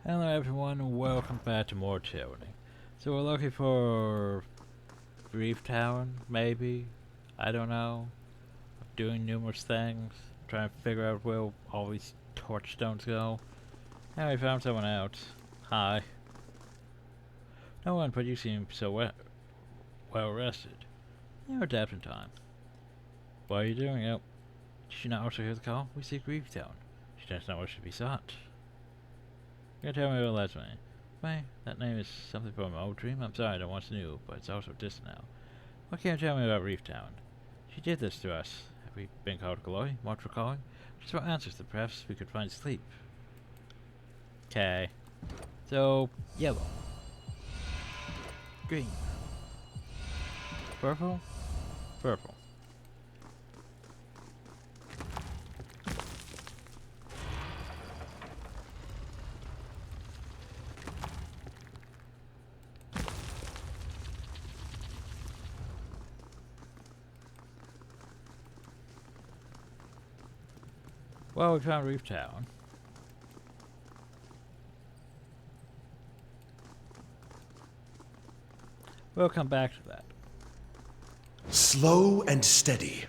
Hello everyone and welcome back to more Tyranny. So we're looking for Reef Town, maybe? I don't know. Doing numerous things, trying to figure out where all these torchstones go. And we found someone out. Hi. No one, but you seem so well rested. You're adapting time. What are you doing? Oh, did you not also hear the call? We seek Reef Town. She does not wish to be sought. You can tell me what last name. Why, that name is something from an old dream. I'm sorry, I don't want to know, but it's also distant now. What can you tell me about Reef Town? She did this to us. Have we been called glory? Marked for calling? Just for answers that perhaps we could find sleep. Okay. So, yellow. Green. Purple? Purple. Well, we found Reef Town. We'll come back to that. Slow and steady.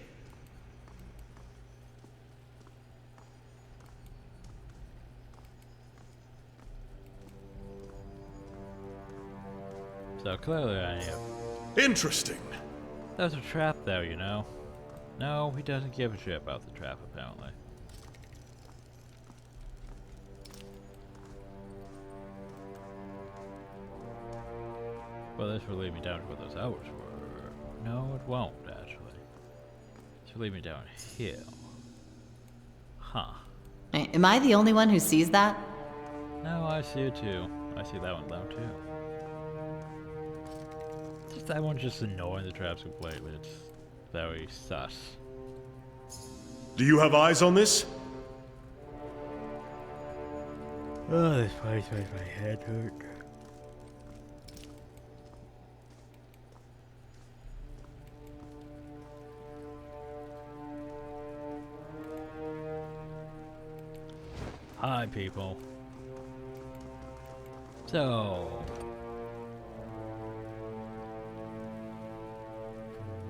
So clearly I knew. Interesting. There's a trap there, you know. No, he doesn't give a shit about the trap, apparently. Well, this will lead me down to where those hours were. No, it won't, actually. This will lead me down here. Huh. Am I the only one who sees that? No, I see it too. I see that one down too. Just that one's just annoying the traps completely. It's very sus. Do you have eyes on this? Oh, this place makes my head hurt. Hi, people. So,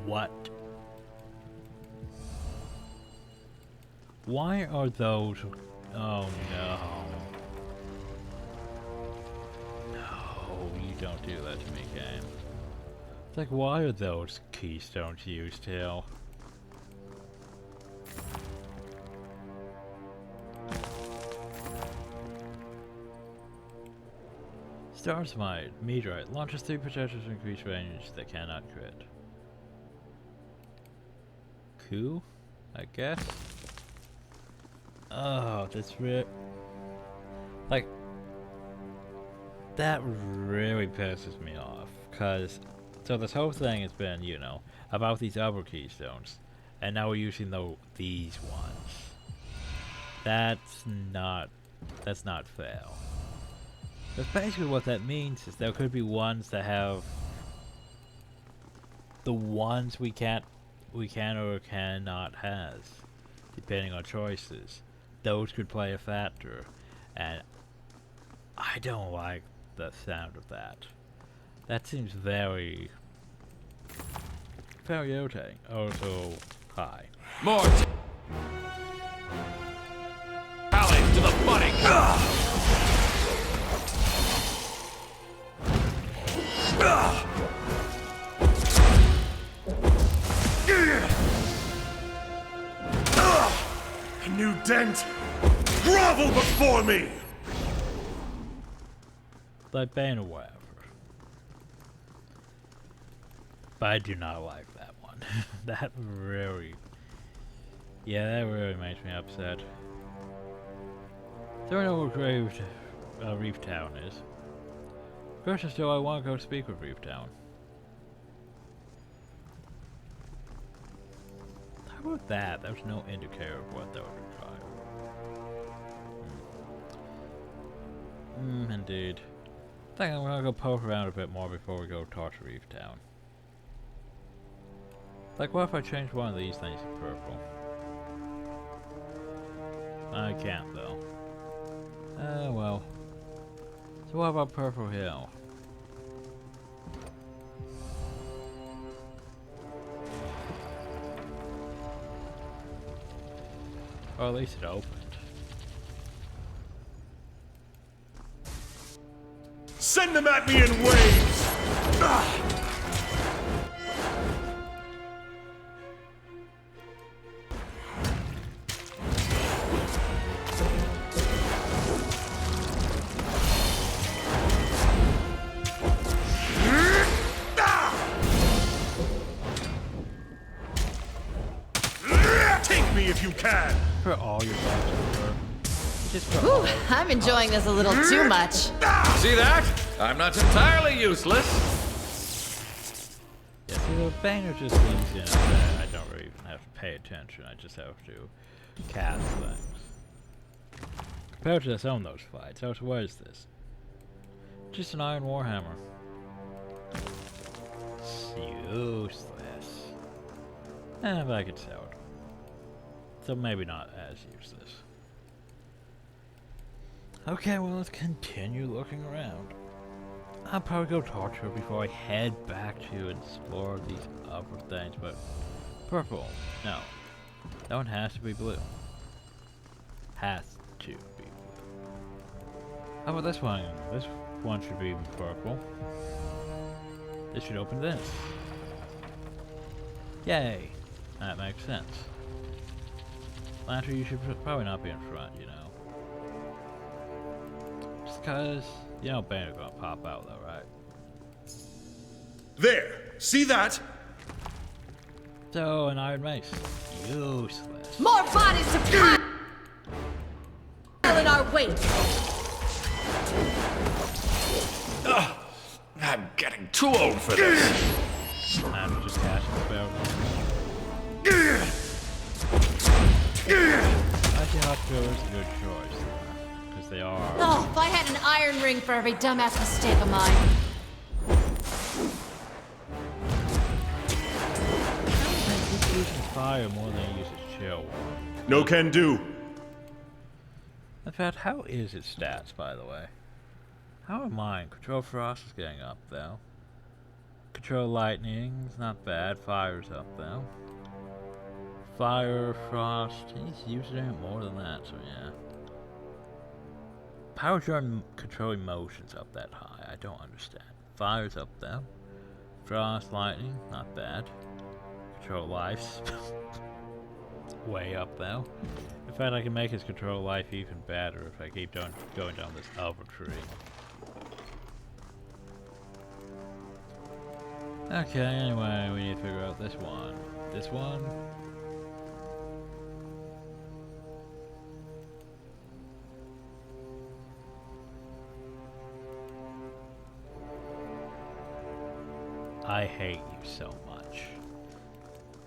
what? Why are those? Oh no! No, you don't do that to me, game. It's like, why are those keystones used here? Star Smite, meteorite, launches 3 projectiles to increase range that cannot crit. Cool, I guess. Oh, that's like, that really pisses me off, cause, so this whole thing has been, you know, about these other keystones, and now we're using these ones. That's not fair. But basically what that means is there could be ones that have the ones we can or cannot has, depending on choices. Those could play a factor, and I don't like the sound of that. That seems very irritating. Also, hi. More rally to the fighting. A new dent! Grovel before me! Like Bane or whatever. But I do not like that one. That really makes me upset. So I know where Reef Town is. Question still, I want to go speak with Reef Town. How about that? There's no indicator of what they would try. Indeed. I think I'm gonna go poke around a bit more before we go talk to Reef Town. Like, what if I change one of these things to purple? I can't, though. Well. So what about Purple Hill? Or at least it opened. Send them at me in waves! Ah! Take me if you can! For all your bugs. Just for Whew, I'm enjoying this a little too much. See that? I'm not entirely useless. Yeah, see, the Banger just leaves in that I don't really even have to pay attention. I just have to cast things. Compared to some of those fights, so what is this? Just an iron warhammer. It's useless. But I could sell it. So maybe not as useless. Okay, well, let's continue looking around. I'll probably go talk to her before I head back to explore these other things, but purple, no. That one has to be blue. Has to be blue. How about this one? This one should be purple. This should open this. Yay! That makes sense. Lantern, you should probably not be in front, you know. Just cause, you know Banner's gonna pop out though, right? There! See that? So, an iron mace. Useless. More bodies to pile in our wake. I'm getting too old for this. Lantern just casting the spell. I think Hospital is a good choice. Because they are. Oh, if I had an iron ring for every dumbass mistake of mine. He uses fire more than he uses chill. No can do. In fact, how is its stats, by the way? How are mine? Control Frost is getting up, though. Control Lightning is not bad. Fire's up, though. Fire, Frost, he's using it more than that, so yeah. Power Charm control emotions up that high, I don't understand. Fire's up though. Frost, Lightning, not bad. Control Life's way up though. In fact, I can make his control life even better if I keep going down this other tree. Okay, anyway, we need to figure out this one. This one? I hate you so much.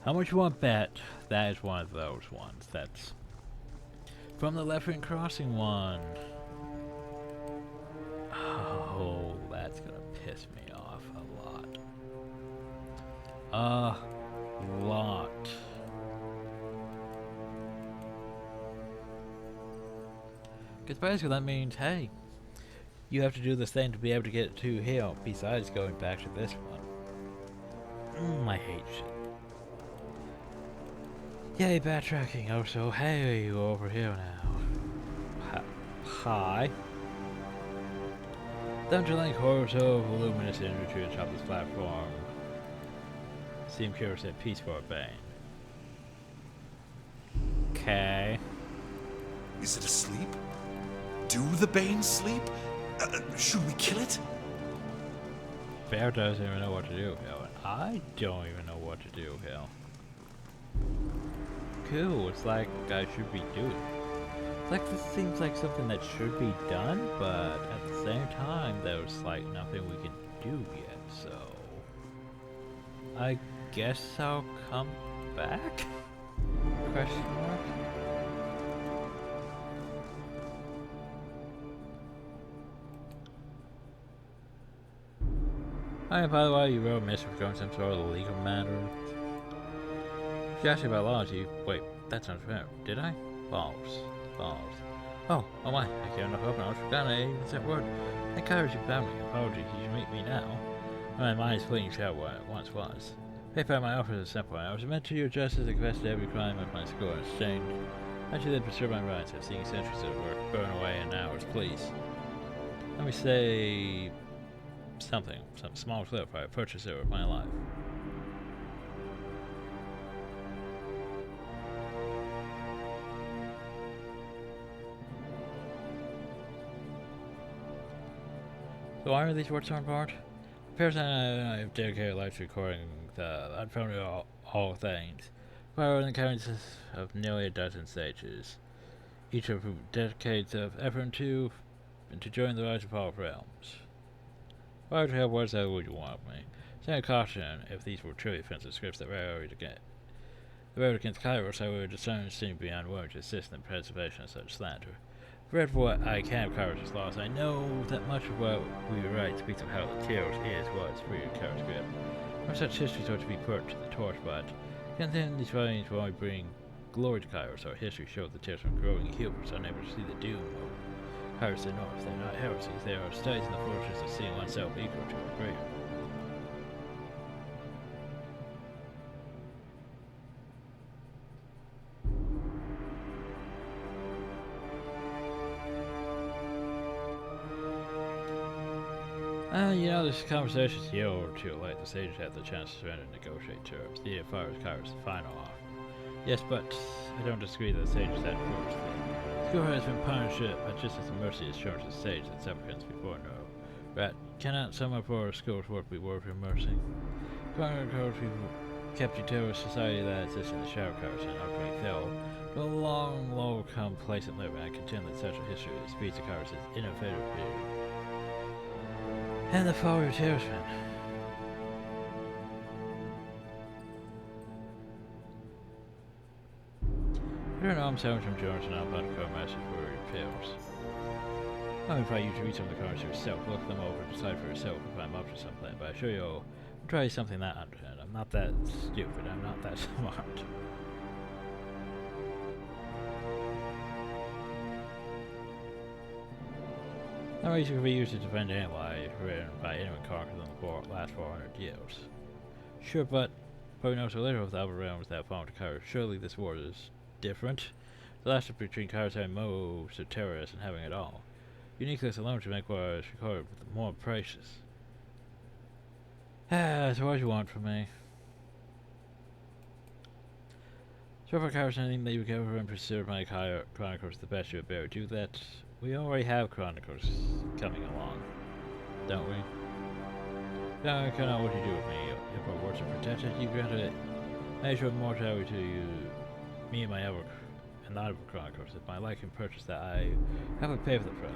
How much you want bet? That is one of those ones. That's from the Left Wing Crossing one. Oh, that's gonna piss me off a lot. A lot. Because basically that means, hey, you have to do this thing to be able to get to here, besides going back to this one. I hate shit. Yay, backtracking. Oh, so hey, you over here now. Hi. Dungeon Link Horrors of Luminous Energy atop this platform. Seem curious at peace for a bane. Okay. Is it asleep? Do the Bane sleep? Should we kill it? Bear doesn't even know what to do, Hill. I don't even know what to do, Hill. Cool, it's like I should be doing. It's like this seems like something that should be done, but at the same time, there's like nothing we can do yet, so I guess I'll come back? Question mark? Hi, by the way, you wrote Miss regarding some sort of legal matter. She asked you about loyalty. Wait, that's not fair. Did I? Balls. Balls. Oh my. I can't help it. I forgot I even said word. That courage you found me. Apologies, you should meet me now. My mind is fleeting out what it once was. Paper my offer is a simple one. I was meant to do justice and confess to every crime of my score in exchange. I should then preserve my rights of seeing centuries of work burn away in hours, please. Let me say something, some small clip I purchased over my life. So why are these words so important? Appears I have dedicated life to recording the unfounded all things. Following the counts of nearly a dozen stages, each of whom decades of effort to join the rise of all realms. Why would you have words that would you want me? Stand caution if these were truly offensive scripts that were the road against Kairos, I would discern seem to be unwilling to assist in the preservation of such slander. Read for what I can of Kairos' laws, I know that much of what we write speaks of how the Kairos was free of Kairos grip. No such histories are to be put to the torch, but contain these writings will only bring glory to Kairos. Our history showed the tears from growing healers unable to see the doom of Kairos the North. They are not heresies, they are studies in the fortunes of seeing oneself equal to a greater. You know, this conversation's a year or two late. The sages had the chance to surrender and negotiate terms. The fire was Kairos' final offer. Yes, but I don't disagree that the sages had first. The school has been punished, but just as the mercy is shown to the sage that supplicants before no. Rat, cannot someone for a school's work be worth your mercy? Kairos people kept you to a society that exists in the shadow Kairos and ultimately fell to a long, low, complacent living. I contend that such a history speeds of Kairos is innovative period. And the fall of your salesman. I don't know, I'm Simon from Jones and I'm about to call a message for repairs. I'll invite you to read some of the cards yourself, look them over, decide for yourself if I'm up to something, but I assure you I'll try something that underhand. I'm not that stupid, I'm not that smart. No reason could be used to defend any lie written by anyone conquered in the last 400 years. Sure, but probably knows so little of the other realms that fall into Kairos. Surely this war is different. The last between Kairos having most of terrorists and having it all. Uniqueness alone should make what is recorded more precious. So what do you want from me? So for Kairos, anything that you can ever and preserve my chronicles the best you would bear. Do that. We already have chronicles coming along, don't we? Now I kind of what you do with me. If our words are protected, you grant a measure of mortality to you, me and my other and not other chronicles. If my life can purchase that, I have to pay for the price.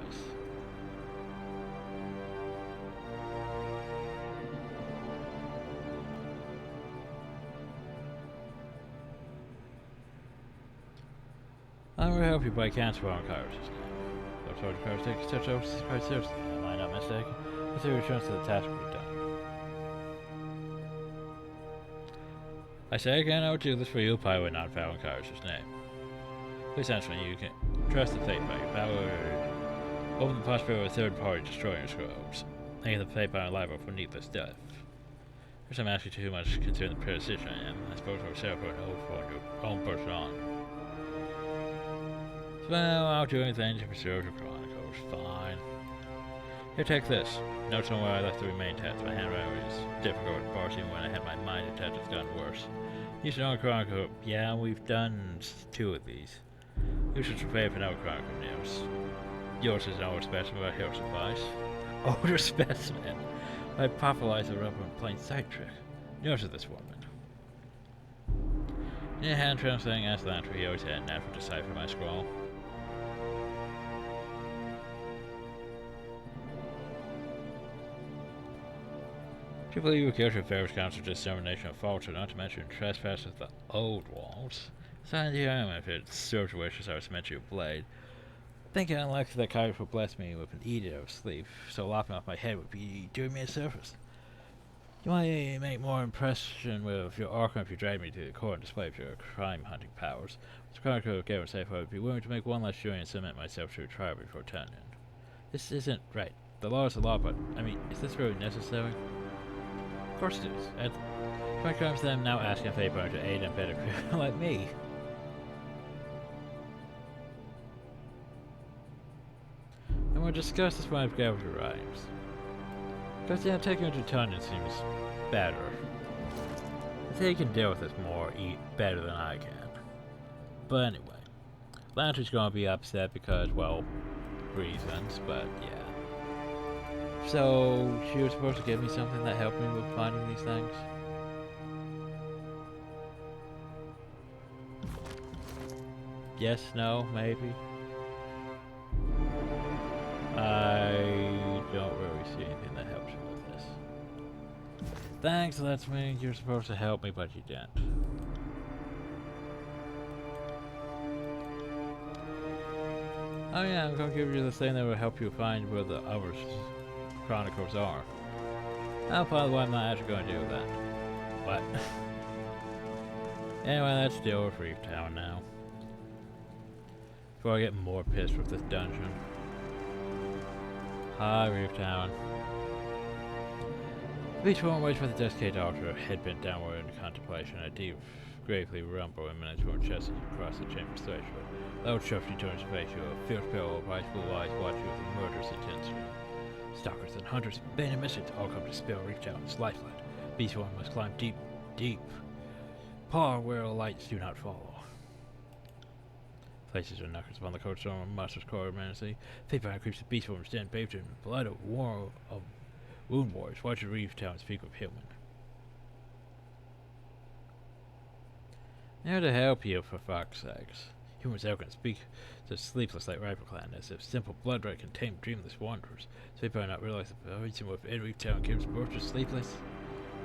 I'm going to help you, but I can't swear on Kairos' name. Those sort of cards take such oaths quite seriously. Am I not mistaken? Consider assurance that the task will be done. I say again, I would do this for you, but I would not vow in Kairos' name. Please answer me, you can trust the fate by your power. Open the possibility of a third party destroying your scrolls. Making the fate by liable for needless death. First, I'm asking too much considering the precision I am. I suppose we're set for an oath for your own person on. Well, I'll do anything to preserve your chronicles. Fine. Here, take this. Notes on where I left the remaining tabs. My handwriting is difficult to parse even when I had my mind attached. It's gotten worse. You should know a chronicle. Yeah, we've done 2 of these. You should prepare for another chronicle news. Yours is an older specimen, but he'll suffice. Older specimen? I popularized the rubber in plain sight trick. Yours is this woman. In a hand translating as Lantry, he always had an effort to decipher my scroll. Do you believe you were guilty of various counts of dissemination of falsehood, not to mention trespass with the old walls? Signed here I am if it serves your wishes I was meant to your blade. Thinking unlikely that Kairos would bless me with an edict of sleep, so lopping off my head would be doing me a service. You might make more impression with your archon if you drag me to the court and display of your crime-hunting powers. Mr. Chronicle gave safe I would be willing to make one last journey and submit myself to a trial before turning. This isn't right. The law is the law, but, I mean, is this really necessary? Of course it is. And try comes them now asking if anybody to aid and better criminal like me. And we'll discuss this when I've gathered the rhymes. Because yeah, taking it to Tunyon seems better. I think he can deal with this better than I can. But anyway, Lantern's gonna be upset because, well, reasons, but yeah. So, she was supposed to give me something that helped me with finding these things? Yes, no, maybe? I don't really see anything that helps me with this. Thanks, that's me. You're supposed to help me, but you didn't. Oh yeah, I'm gonna give you the thing that will help you find where the other chronicles are. Oh, by the way, I'm not actually gonna do that. What? Anyway, let's deal with Reef Town now. Before I get more pissed with this dungeon. Hi, Reef Town. Each one waits for the desiccated altar, head bent downward in contemplation. A deep, gravely rumble emanates from her chest as you cross the chamber's threshold. Loud sharply turns to face you, a fierce pair of bright blue eyes watch you with a murderous intensity. Stalkers and hunters, bane and misfits all come to spill Reef Town's lifeline. Beast one must climb deep, deep. Par where the lights do not follow. Places her knuckles upon the cold stone of monster's core menacingly. Fate behind creeps the beast form stand bathed in blood of war of wound wars. Watch the Reef Town speak of human. Here to help you, for fuck's sakes. Humans ever can speak to sleepless like rival clan as if simple blood right can tame dreamless wanderers. Does Fatebinder not realize the reason within Reef Town gives birth to sleepless?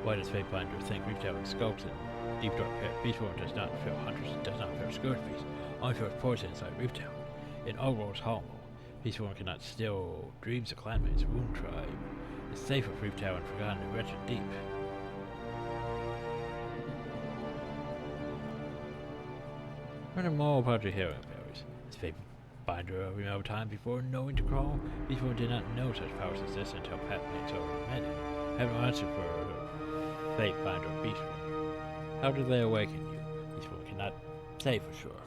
Why does Fatebinder think Reef Town skulks in deep dark pit? Beastborn does not fear hunters, does not fear scourge beasts, only fears poison inside Reef Town. In all worlds hollow, Beastborn cannot still dreams of clanmates, wound tribe. It's safe with Reef Town and forgotten and wretched deep. Learning more about your hearing abilities. Is Fatebinder every other time before knowing to crawl? Beastborn did not know such powers exist until Patmates already met it. Have no answer for Fatebinder or Beastborn. How did they awaken you? Beastborn cannot say for sure.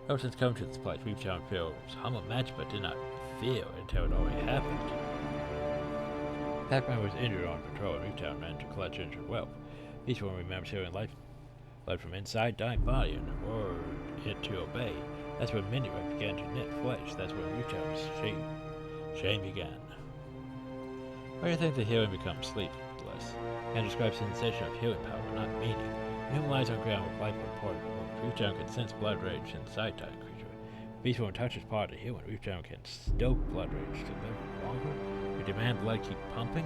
Ever since coming to this place, Reef Town feels humble magic but did not feel until it already happened. Pac-Man was injured on patrol and Reef Town ran to clutch injured whelp. Beastborn remembers hearing life blood from inside dying body and ordered it to obey. That's when Mini-Red began to knit flesh. That's when Reef Town's shame began. Why do you think the healing becomes sleepless? Can describe sensation of healing power, not meaning. When human lies on ground with life important, Reef Town can sense blood rage inside dying creature. Beastborn touches part of healing. Reef Town can stoke blood rage to live longer. You demand blood keep pumping?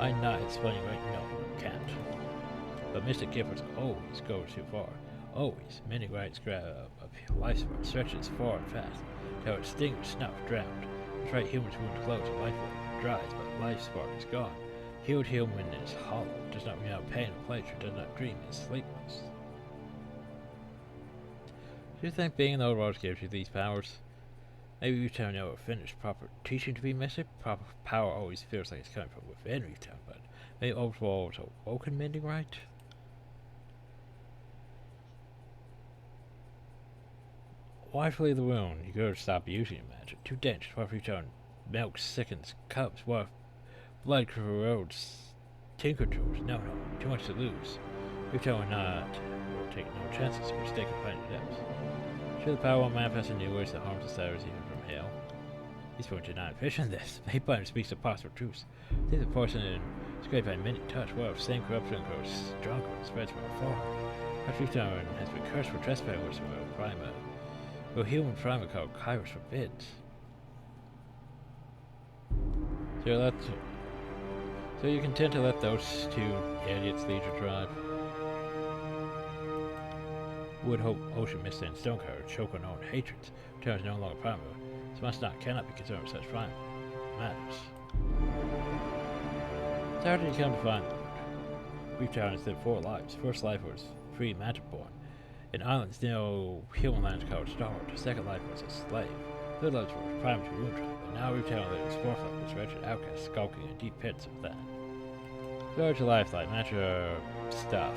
I'm not explaining right now. No, can't. But Mystic Givers always go too far. Always. Many rights grab a lifespan, stretches far and fast, till it stings, snuff, drowned. That's right, humans wound close, life dries, but life spark is gone. Healed human is hollow, does not renounce pain or pleasure, does not dream, is sleepless. Do you think being in the old world gives you these powers? Maybe Reef Town never finished proper teaching to be Mystic. Proper power always feels like it's coming from within Reef Town, but maybe old world was awoken mending right? Why flee the wound? You gotta stop using your magic. Too dangerous. What if Reef Town milk sickens cubs? What if blood corrodes tinker tools? No, too much to lose. Reef Town will take no chances for stake of finding depths. Sure, the power will manifest in new ways that harms the settlers even from hell. Beastborn did not envision this. Fatebinder speaks of possible truths. Take the poison and scrape by many touch. What if same corruption grows stronger and spreads from afar? What Reef Town has been cursed for trespassing with some Prima. Well, human Prima called Kairos forbids. So you content to let those two idiots lead your tribe? Would hope ocean mist and stonecutter choke on own hatreds. Return is no longer Prima. So must not, cannot be concerned with such Prima matters. So how did you come to find the Lord? Reef Town has lived 4 lives. First life was free magic born. In islands, no human lands called Starved. Second life was a slave. Third loves were primed to wound tribe, but now Reef Town lives fourth like this wretched outcast skulking in deep pits of that. Go to lifeline, match your stuff.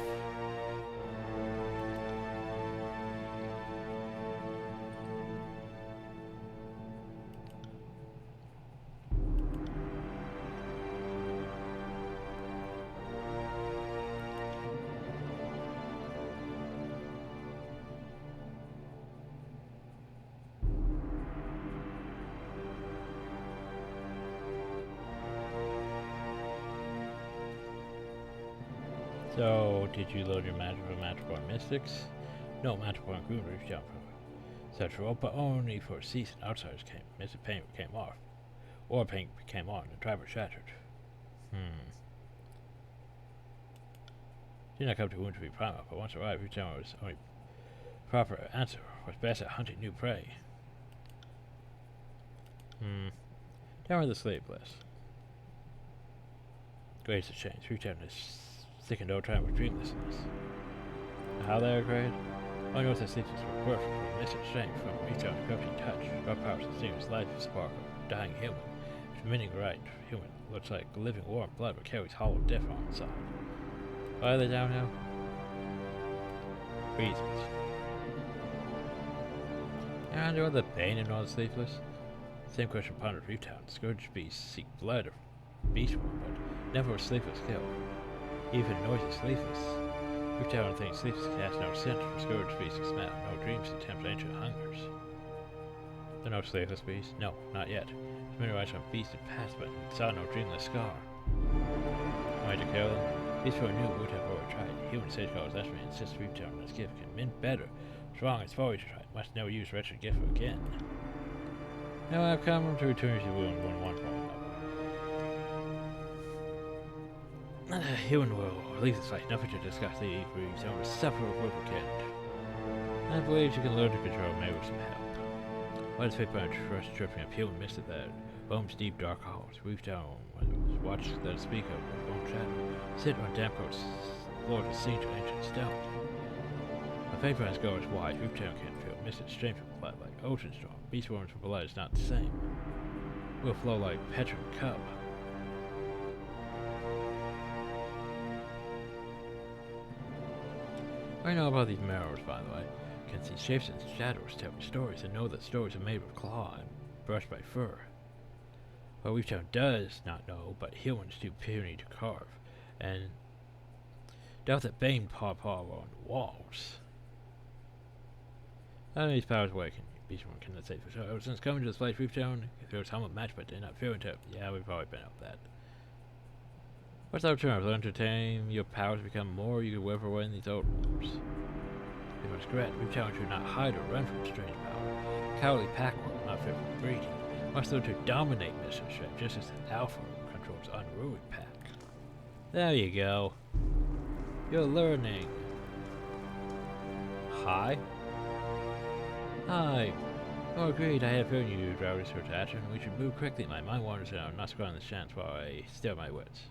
So, did you load your magic for magical mystics? No, magical and Green Reef Town such role, but only for a season. Outsiders came, Mystic Paint came off. Or paint came on, the driver shattered. Did not come to wound to be primal, but once arrived, Reef Town was only proper answer was best at hunting new prey. Down with the slave list. Greatest of change. Reef Town is sick and no time with dreamlessness. How they are great? I know that sleepless were perfect from mystic strength, from Reef Town's corrupting touch, dark powers and seems life spark of dying human. Meaning right, human looks like living warm blood but carries hollow death on its side. Why are they down now? Reasons. And are the pain in all the sleepless? Same question pondered Reef Town. Scourge beasts seek blood of beast one, but never a sleepless kill. Even noisy sleepless. Reef Town thinks sleepless cast no scent from scourge beasts to smell, no dreams to tempt ancient hungers. There no sleepless beasts? No, not yet. Many eyes on beasts had passed, but saw no dreamless scar. Why'd you kill them? Beasts for a new would have already tried. Human sage calls estimate insists Reef Town this gift can mint better. Strong as forage tried, must never use wretched gift again. Now I've come to return to wound 1-1 human will leave this life, nothing to discuss the Reef Town will suffer a brutal end. I believe you can learn to control maybe with some help. Why does Fate Punch rush tripping up human mist of that roams deep dark halls? Reef Town watch that speak of with own shadow. Sit on damp coats, floor to sing to ancient stone. A Fate Punch go as wide, Reef Town can't feel misted strength of blood like ocean storm. Beast warms for blood is not the same. Will flow like petrol cub. I know about these mirrors, by the way. Can see shapes and shadows telling stories and know that stories are made with claw and brushed by fur. What Reef Town does not know, but humans too puny to carve, and doubt that Bane paw on walls. None of these powers awaken. Beast one cannot say for sure. Since coming to this place, Reef Town, if there was somewhat match, but did not fear until. Yeah, we've already been up that. What's our terms? Entertain your powers to become more, you can weather away in these old wars. It was correct. Reef Town should not hide or run from strange power. Cowardly pack will not fit for breeding. Must learn to dominate mission strength, just as the Alpha controls unruly pack. There you go. You're learning. Hi? Hi. Oh, agreed. I have heard you draw research action. We should move quickly. My mind wanders and I'm not squandering this chance while I still my wits.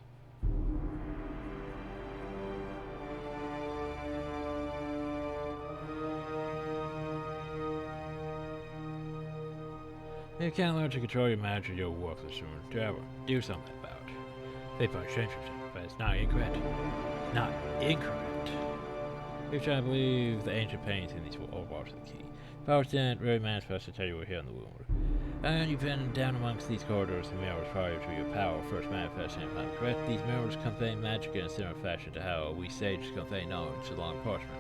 If you can't learn to control your magic, you'll worthless soon. Do something about it. They punch change yourself, but it's not incorrect. Not incorrect. We've tried to believe the ancient paintings in these old walls are the key. Powers didn't really manifest to tell you we're here in the wound. And you've been down amongst these corridors and mirrors prior to your power first manifesting if I'm correct. These mirrors convey magic in a similar fashion to how we sages convey knowledge along parchment.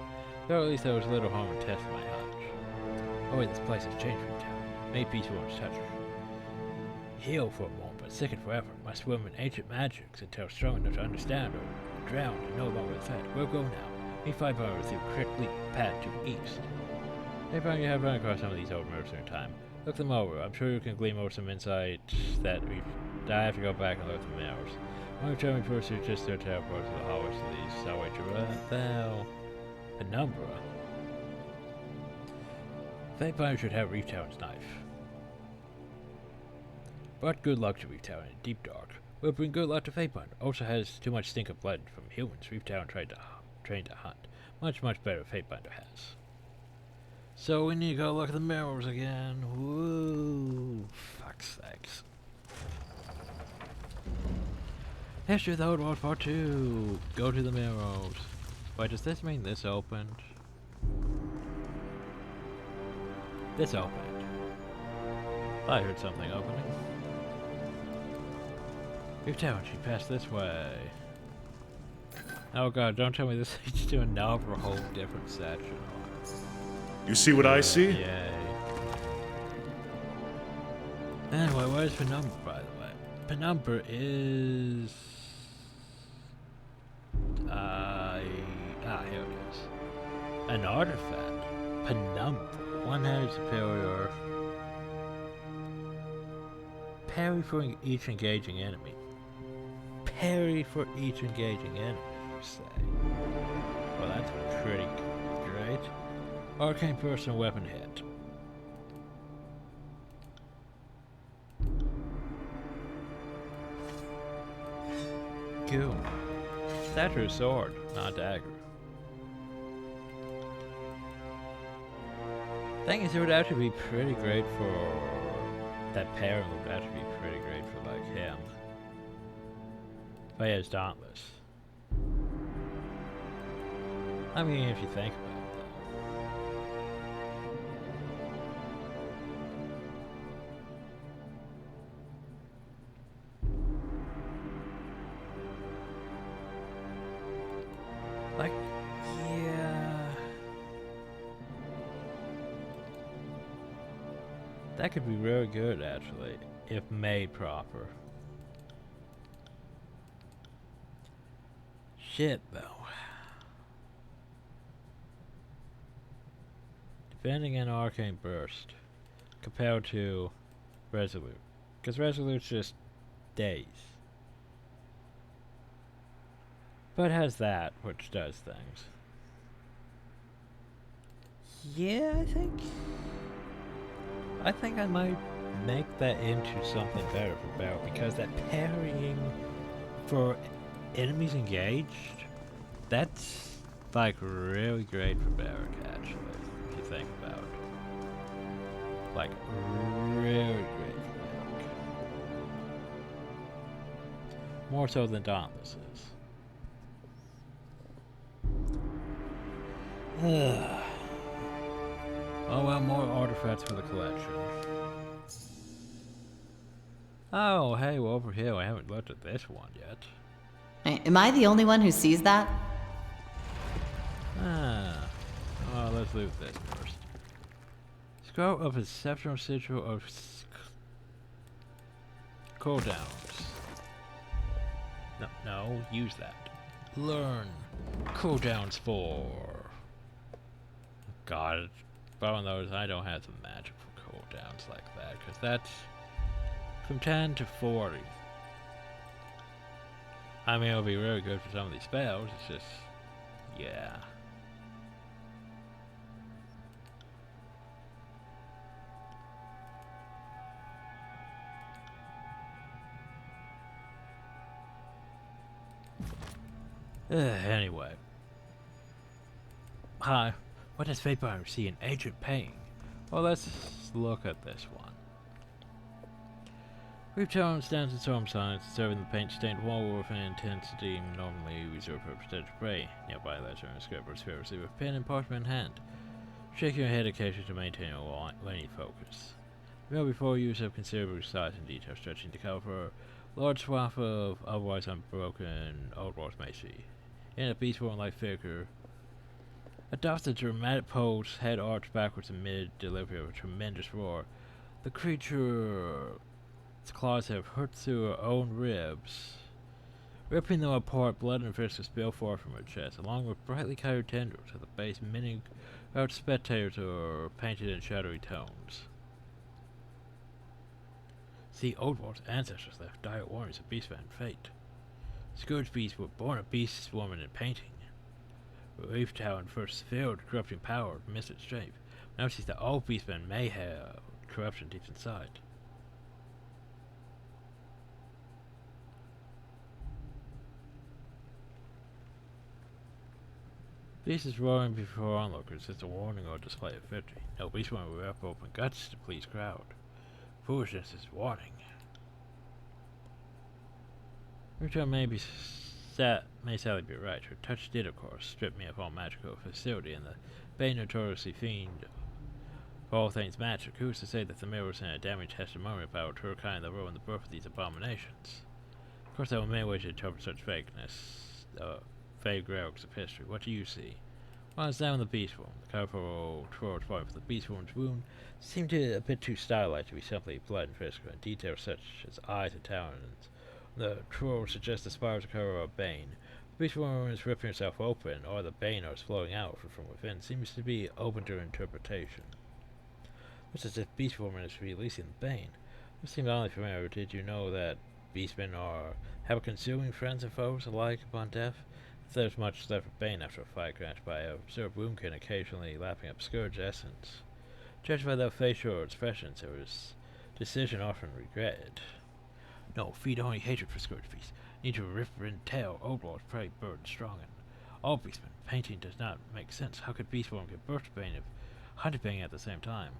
Though at least there was little harm in testing my knowledge. Oh wait, this place has changed from town. Made peace won't touch her. Heal for a moment, but sicken forever. Must swim in ancient magics until strong enough to understand or drowned and no longer fed. We'll go now. Me 5 hours through quickly path to east. Maybe you have run across some of these old mirrors in time. Look them over. I'm sure you can glean over some insight that I have to go back and look at the mirrors. I'm going to first to just their teleport to the hallways of these subway to Penumbra. Fate Finder should have Reef Town's knife. But good luck to Reef Town in Deep Dark. Will bring good luck to Fate Finder. Also has too much stink of blood from humans Reef Town trained to hunt. Much better Fate Finder has. So we need to go look at the mirrors again. Woo! Fuck's sakes. History of the Old World Part 2. Go to the mirrors. Wait, does this mean this opened? This opened. I heard something opening. You're telling she passed this way. Oh god, don't tell me this leads to another whole different section. You see what I see? Yay. Anyway, where's Penumbra, by the way? Penumbra is... here it is. An artifact. Penumbra. One-handed superior. Parry for each engaging enemy. Parry for each engaging enemy, you say. Well, that's pretty great. Arcane personal weapon hit. Cool. Stature sword, not dagger. Thing is, it would actually be pretty great for... That parry would actually be pretty great for, like, him. But he has Dauntless. I mean, if you think about it, though. Like, yeah... That could be really good, actually, if made proper. Shit, though. Defending an arcane burst compared to Resolute. Because Resolute's just daze. But it has that, which does things. Yeah, I think I might make that into something better for Barrett, because that parrying for enemies engaged, that's like really great for Barrett, actually, if you think about it. Like, really great for Barrett. More so than Dauntless is. Oh well, more artifacts for the collection. Oh, hey, well, over here, I haven't looked at this one yet. Hey, am I the only one who sees that? Ah. Oh, let's loot this first. Scroll of exceptional sigil of cooldowns. No, use that. Learn cooldowns for. God, following those, I don't have the magic for cooldowns like that, because that's from 10 to 40. I mean, it'll be really good for some of these spells, it's just, yeah. Anyway. Hi, what does Vampire see in Agent Pain? Well, let's look at this one. Reef Town stands its own signs, serving the paint-stained wall with an intensity normally reserved for potential prey. Nearby lies a script or spherically with pen and parchment in hand. Shaking your head occasionally to maintain a linear focus. The mill before you have considerable size and detail, stretching to cover a large swath of otherwise unbroken old world masonry. In a peaceful and light figure, adopts a dramatic pose, head arched backwards amid delivery of a tremendous roar. The creature's claws have hurt through her own ribs, ripping them apart. Blood and viscous spill forth from her chest, along with brightly colored tendrils at the base. Many crowd spectators are painted in shadowy tones. See, Old World's ancestors left dire warnings of beastman fate. Scourge beasts were born of beasts, woman, and painting. Reef Town first filled corrupting power of mystic strength. Now sees that all beastmen may have corruption deep inside. Beast is roaring before onlookers. It's a warning or display of victory. No beast woman will rip open guts to please crowd. Foolishness is warning. Rachel may sadly be right. Her touch did, of course, strip me of all magical facility, and the Bane notoriously fiend for all things magic. Who's to say that the mirrors and a damaged testimony about her kind that ruined the birth of these abominations? Of course, there are many ways to interpret such vagueness, vague relics of history. What do you see? Well, it's down the beast woman. The colorful twirled point for the beast woman's wound seemed a bit too starlight to be simply blood and physical, and details such as eyes and talons. The twirl suggests the spirals of color of Bane. The beast woman is ripping herself open, or the Bane is flowing out from within. Seems to be open to interpretation. It's as if Beast Woman is releasing the Bane. This seems oddly familiar. Did you know that beastmen are consuming friends and foes alike upon death? If there's much left of Bane after a fight granted by a observed woundkin occasionally lapping up Scourge essence. Judged by their facial expressions, there was decision often regretted. No, feed only hatred for Scourge Beast. Need to rip and tail Old Lord's prey bird strong and all beastmen. Painting does not make sense. How could Beast Woman give birth to Bane if hunted Bane at the same time?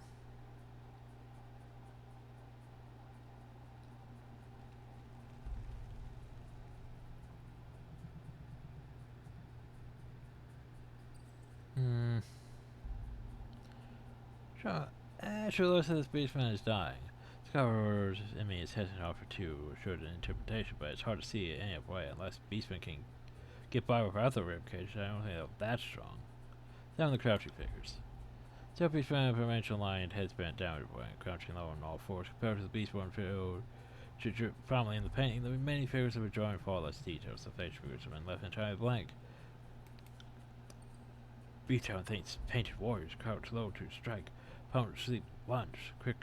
Sure looks like this beastman is dying. Scholars in me is hesitant to offer too short an interpretation, but it's hard to see it any other way unless beastman can get by without the ribcage. I don't think they're that strong. Down the crouching figures. So beastman provincial lion heads bent downward, crouching low on all fours. Compared to the beastman field prominently in the painting, there were many figures that were drawing far less details. The facial figures have been left entirely blank. Beatdown thinks painted warriors crouch low to strike. Pound sleep lunge. Quick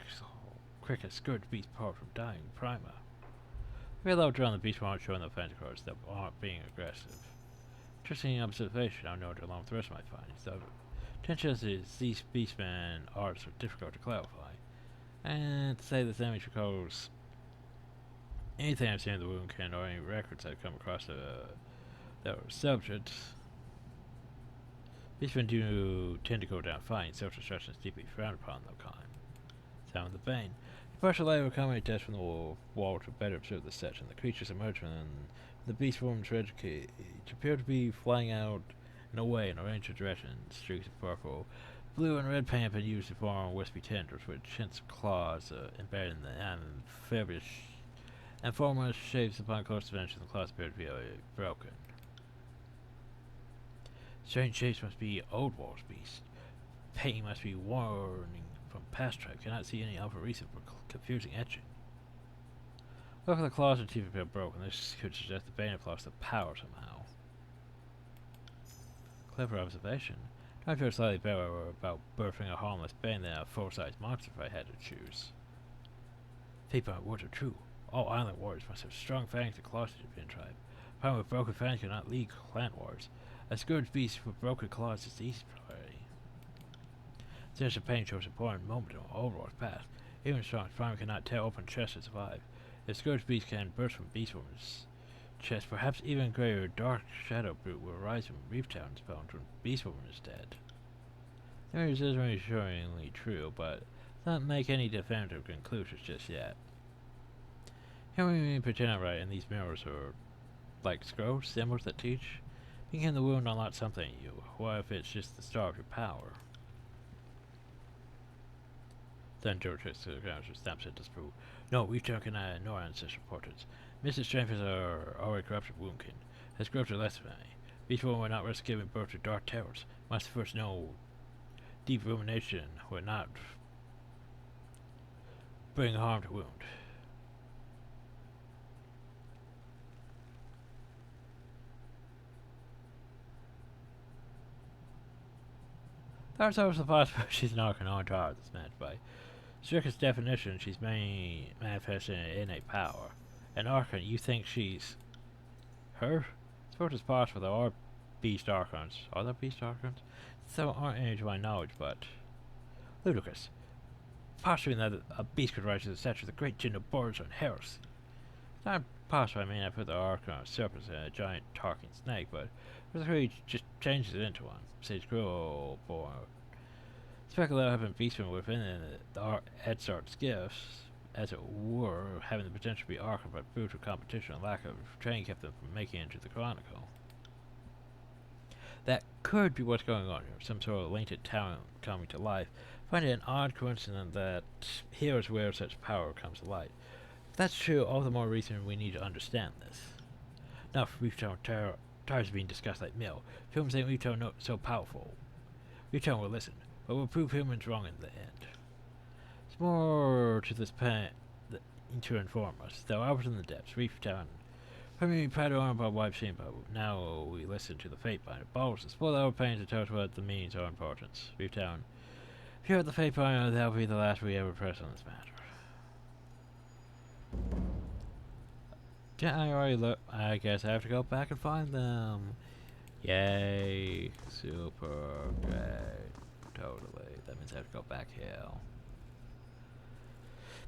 as Scourge Beast apart from dying primer. We allowed around the beast aren't showing the fancy cards that aren't being aggressive. Interesting observation. I'll note along with the rest of my findings. The tension is these beastmen arts are difficult to clarify. And to say this image recalls anything I've seen in the woundkin or any records I've come across that were subject. Beastmen do tend to go down fine. Self-destruction is deeply frowned upon, though kind. Sound of the Bane. The partial light will accommodate death from the wall to better observe the section. The creatures emerge from the beast woman's red cage appear to be flying out and away in a range of directions. Streaks of purple, blue, and red paint have been used to form wispy tendrils, with hints of claws embedded in the amphibious and formless shapes. Upon close attention, the claws appear to be broken. Strange shapes must be Old War's beast. Painting must be warning from past tribe. Cannot see any alpha recent for confusing etching. Look at the claws and teeth appear broken. This could suggest the Bane have lost the power somehow. Clever observation. I feel slightly better about birthing a harmless Bane than a full-sized monster if I had to choose. Fate by words are true. All island warriors must have strong fangs and claws to defend tribe. Power with broken fangs cannot lead clan wars. A Scourge Beast with broken claws is the easy priority. There's a pain shows an important moment in Old War's past. Even strong primer cannot tear open chest to survive. If Scourge Beast can burst from Beast Woman's chest, perhaps even greater dark shadow brute will rise from Reeftown's bones when Beast Woman is dead. The image is reassuringly true, but does not make any definitive conclusions just yet. Hearing me pretend I'm right, and these mirrors are like scrolls, symbols that teach. Being in the wound unlocks something in you. What if it's just the start of your power? Then George takes to the ground and stamps it to disprove. No, we cannot ignore ancestral portraits. Mrs. Strength is our already corrupted woundkin. Has corrupted less of any. Beast Woman will not risk giving birth to dark terrors. Must first know deep rumination would not bring harm to wound. There's always the possibility she's not an on-tar this match by strictest definition. She's mainly manifesting an innate power. An Archon, you think she's her? I suppose it's possible there are beast Archons. Are there beast Archons? So aren't any to my knowledge, but ludicrous. Posturing that a beast could rise to the stature of the great Jinn of Boars and heresy. Not possible, I mean, I put the arc on a serpent and a giant talking snake, but it just changes it into one. Sage Grow for Specular have been beastmen within the Edzard's gifts, as it were, having the potential to be arched by brutal competition and lack of training kept them from making it into the Chronicle. That could be what's going on here, some sort of latent talent coming to life. Find it an odd coincidence that heroes wear such power comes to light. If that's true, all the more reason we need to understand this. Now, if Reef Town tires of being discussed like mill, films ain't Reef Town so powerful. Reef Town will listen, but we'll prove humans wrong in the end. There's more to this plan to inform us, though out in the depths, Reef Town. I mean, we proud to on about what I've seen, but now we listen to the fate binder. Balls to spoil our pain to tell us what the meanings or importance. Reef Town. If you're at the fate binder, that'll be the last we ever press on this matter. Can't I already look? I guess I have to go back and find them. Yay. Super great. Totally. That means I have to go back here.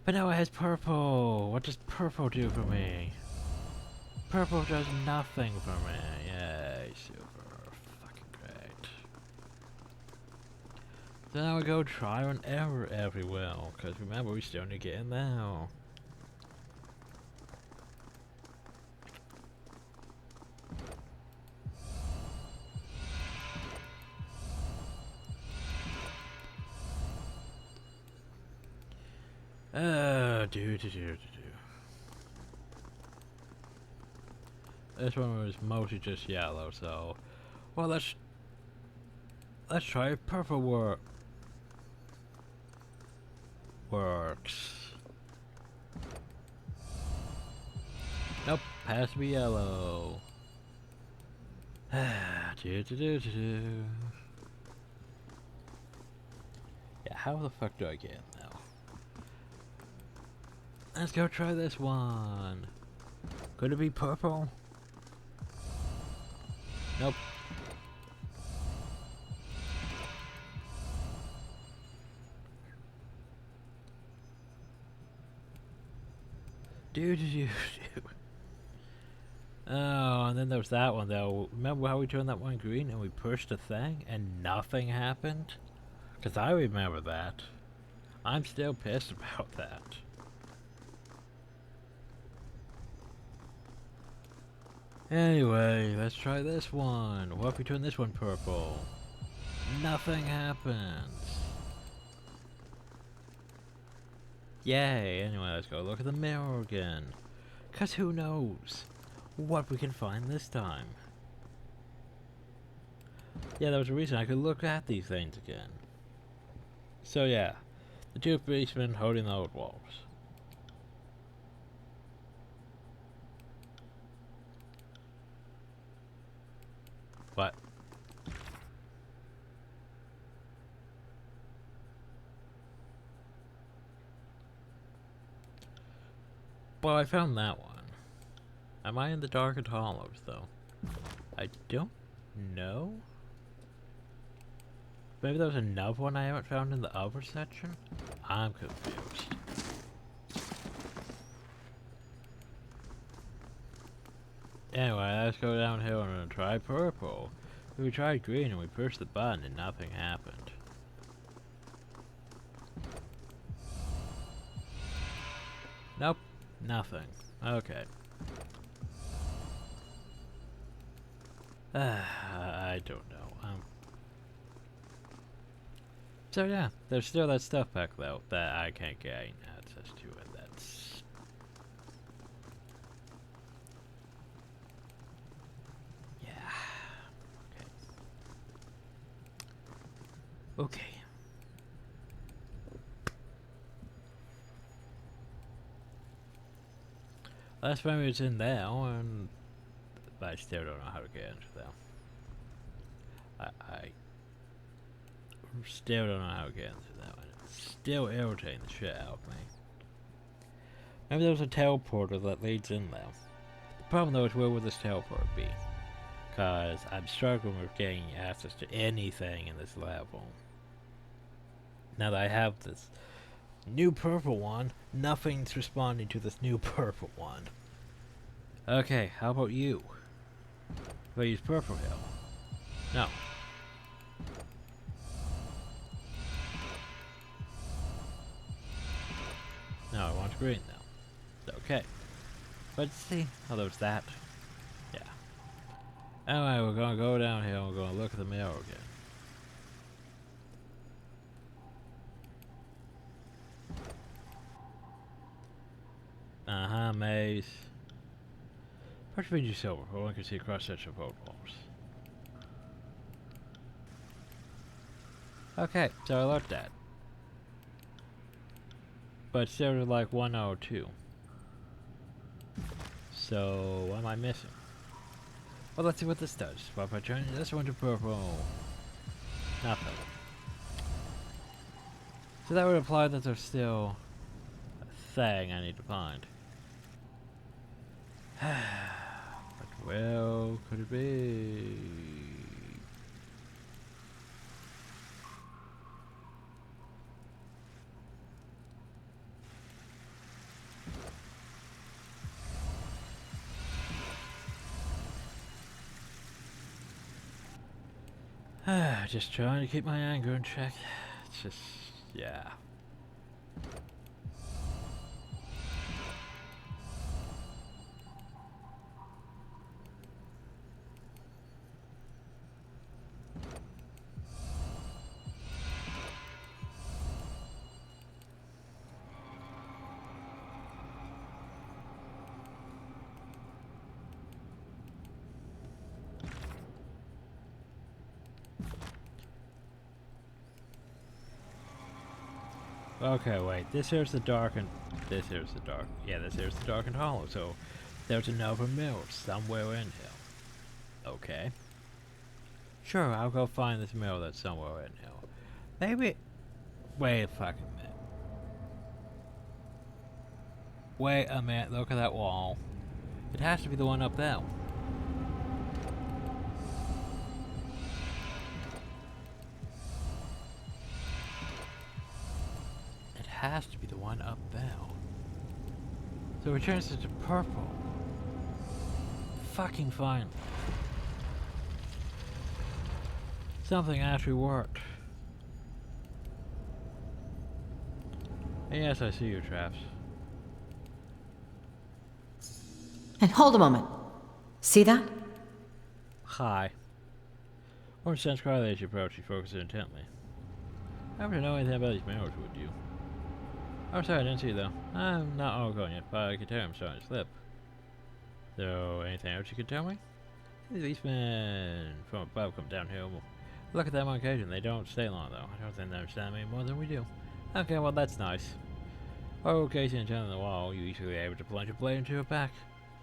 But now it has purple. What does purple do for me? Purple does nothing for me. Yay. Super fucking great. So now we go trial and error everywhere. Because remember, we still need to get in there. This one was mostly just yellow, so well let's try if purple works. Nope, has to be yellow. Yeah, how the fuck do I get in now? Let's go try this one. Could it be purple? Nope. Oh, and then there was that one though. Remember how we turned that one green and we pushed a thing and nothing happened? Because I remember that. I'm still pissed about that. Anyway, let's try this one. What if we turn this one purple? Nothing happens. Yay, anyway, let's go look at the mirror again. Cause who knows what we can find this time. Yeah, there was a reason I could look at these things again. So yeah, the two policemen holding the old walls. What? Well, I found that one. Am I in the Darkened Hollows, though? I don't know. Maybe there was another one I haven't found in the other section? I'm confused. Anyway, let's go downhill and try purple. We tried green and we pushed the button and nothing happened. Nope, nothing. Okay. I don't know. So yeah, there's still that stuff back though that I can't gain access to, and that's... yeah. Okay. Okay. Last time it was in there, and but I still don't know how to get into there. I still don't know how to get into that one. It's still irritating the shit out of me. Maybe there's a teleporter that leads in there. The problem though is where would this teleporter be? Cause I'm struggling with getting access to anything in this level. Now that I have this new purple one, nothing's responding to this new purple one. Okay, how about you? If I use purple here. No. No, I want green now. Okay. But see, oh, there's that. Yeah. Anyway, we're gonna go down here and we're gonna look at the mirror again. Uh-huh, maze. First feed silver, where one can see a cross-section of both walls. Okay, so I looked at. But still like 102. So, what am I missing? Well, let's see what this does. Well, if I turn this one to purple, nothing. So that would imply that there's still a thing I need to find. But well, could it be? Just trying to keep my anger in check. It's just, yeah. Okay, wait. This here's the dark and this here's the dark. Yeah, this here's the dark and hollow. So there's another mirror somewhere in here. Okay. Sure, I'll go find this mirror that's somewhere in here. Maybe. Wait a fucking minute. Wait a minute. Look at that wall. It has to be the one up there. Has to be the one up there. So it turns it to purple. Fucking fine. Something actually worked. And yes, I see your traps. And hold a moment. See that? Hi. Orange sense quietly as you approach, you focus intently. I don't know anything about these mirrors, would you? I'm sorry, I didn't see you though. I'm not all gone yet, but I can tell I'm starting to slip. So, anything else you can tell me? These men from above come down here. Look at them on occasion. They don't stay long though. I don't think they understand me more than we do. Okay, well that's nice. Oh, Casey and Jen on the wall, you easily able to plunge a blade into her back.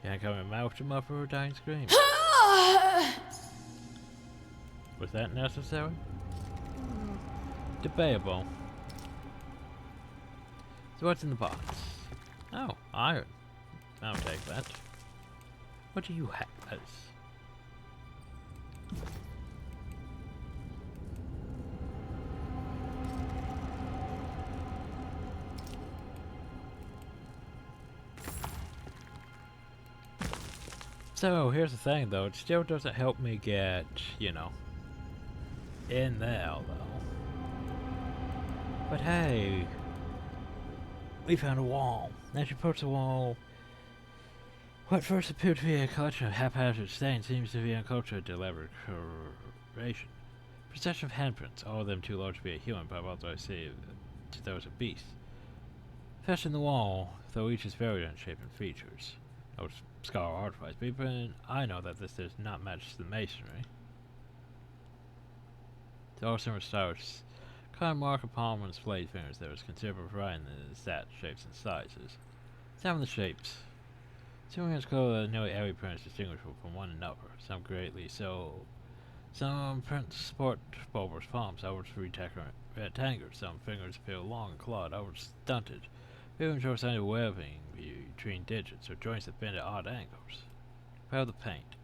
You can't come in mouth to muffle her dying scream. Was that necessary? Debatable. So what's in the box? Oh, iron. I'll take that. What do you have? So here's the thing though, it still doesn't help me get, you know, in there though. But hey, we found a wall. As you approach the wall, what first appeared to be a collection of haphazard stains seems to be uncultured, deliberate creation. Procession of handprints, all of them too large to be a human, but also I see to those of beasts. Fetched in the wall, though each is very in shape and features. No scholar artifice, but even I know that this does not match the masonry. The all similar styles kind of mark upon one's flayed fingers. There is considerable variety in the stat shapes and sizes. Some of the shapes. Some is called nearly every print is distinguishable from one another, some greatly so. Some prints sport bulbous palms, others rectangular, some fingers appear long and clawed, others stunted. Even show signs of webbing between digits or joints that bend at odd angles. Compare the paint.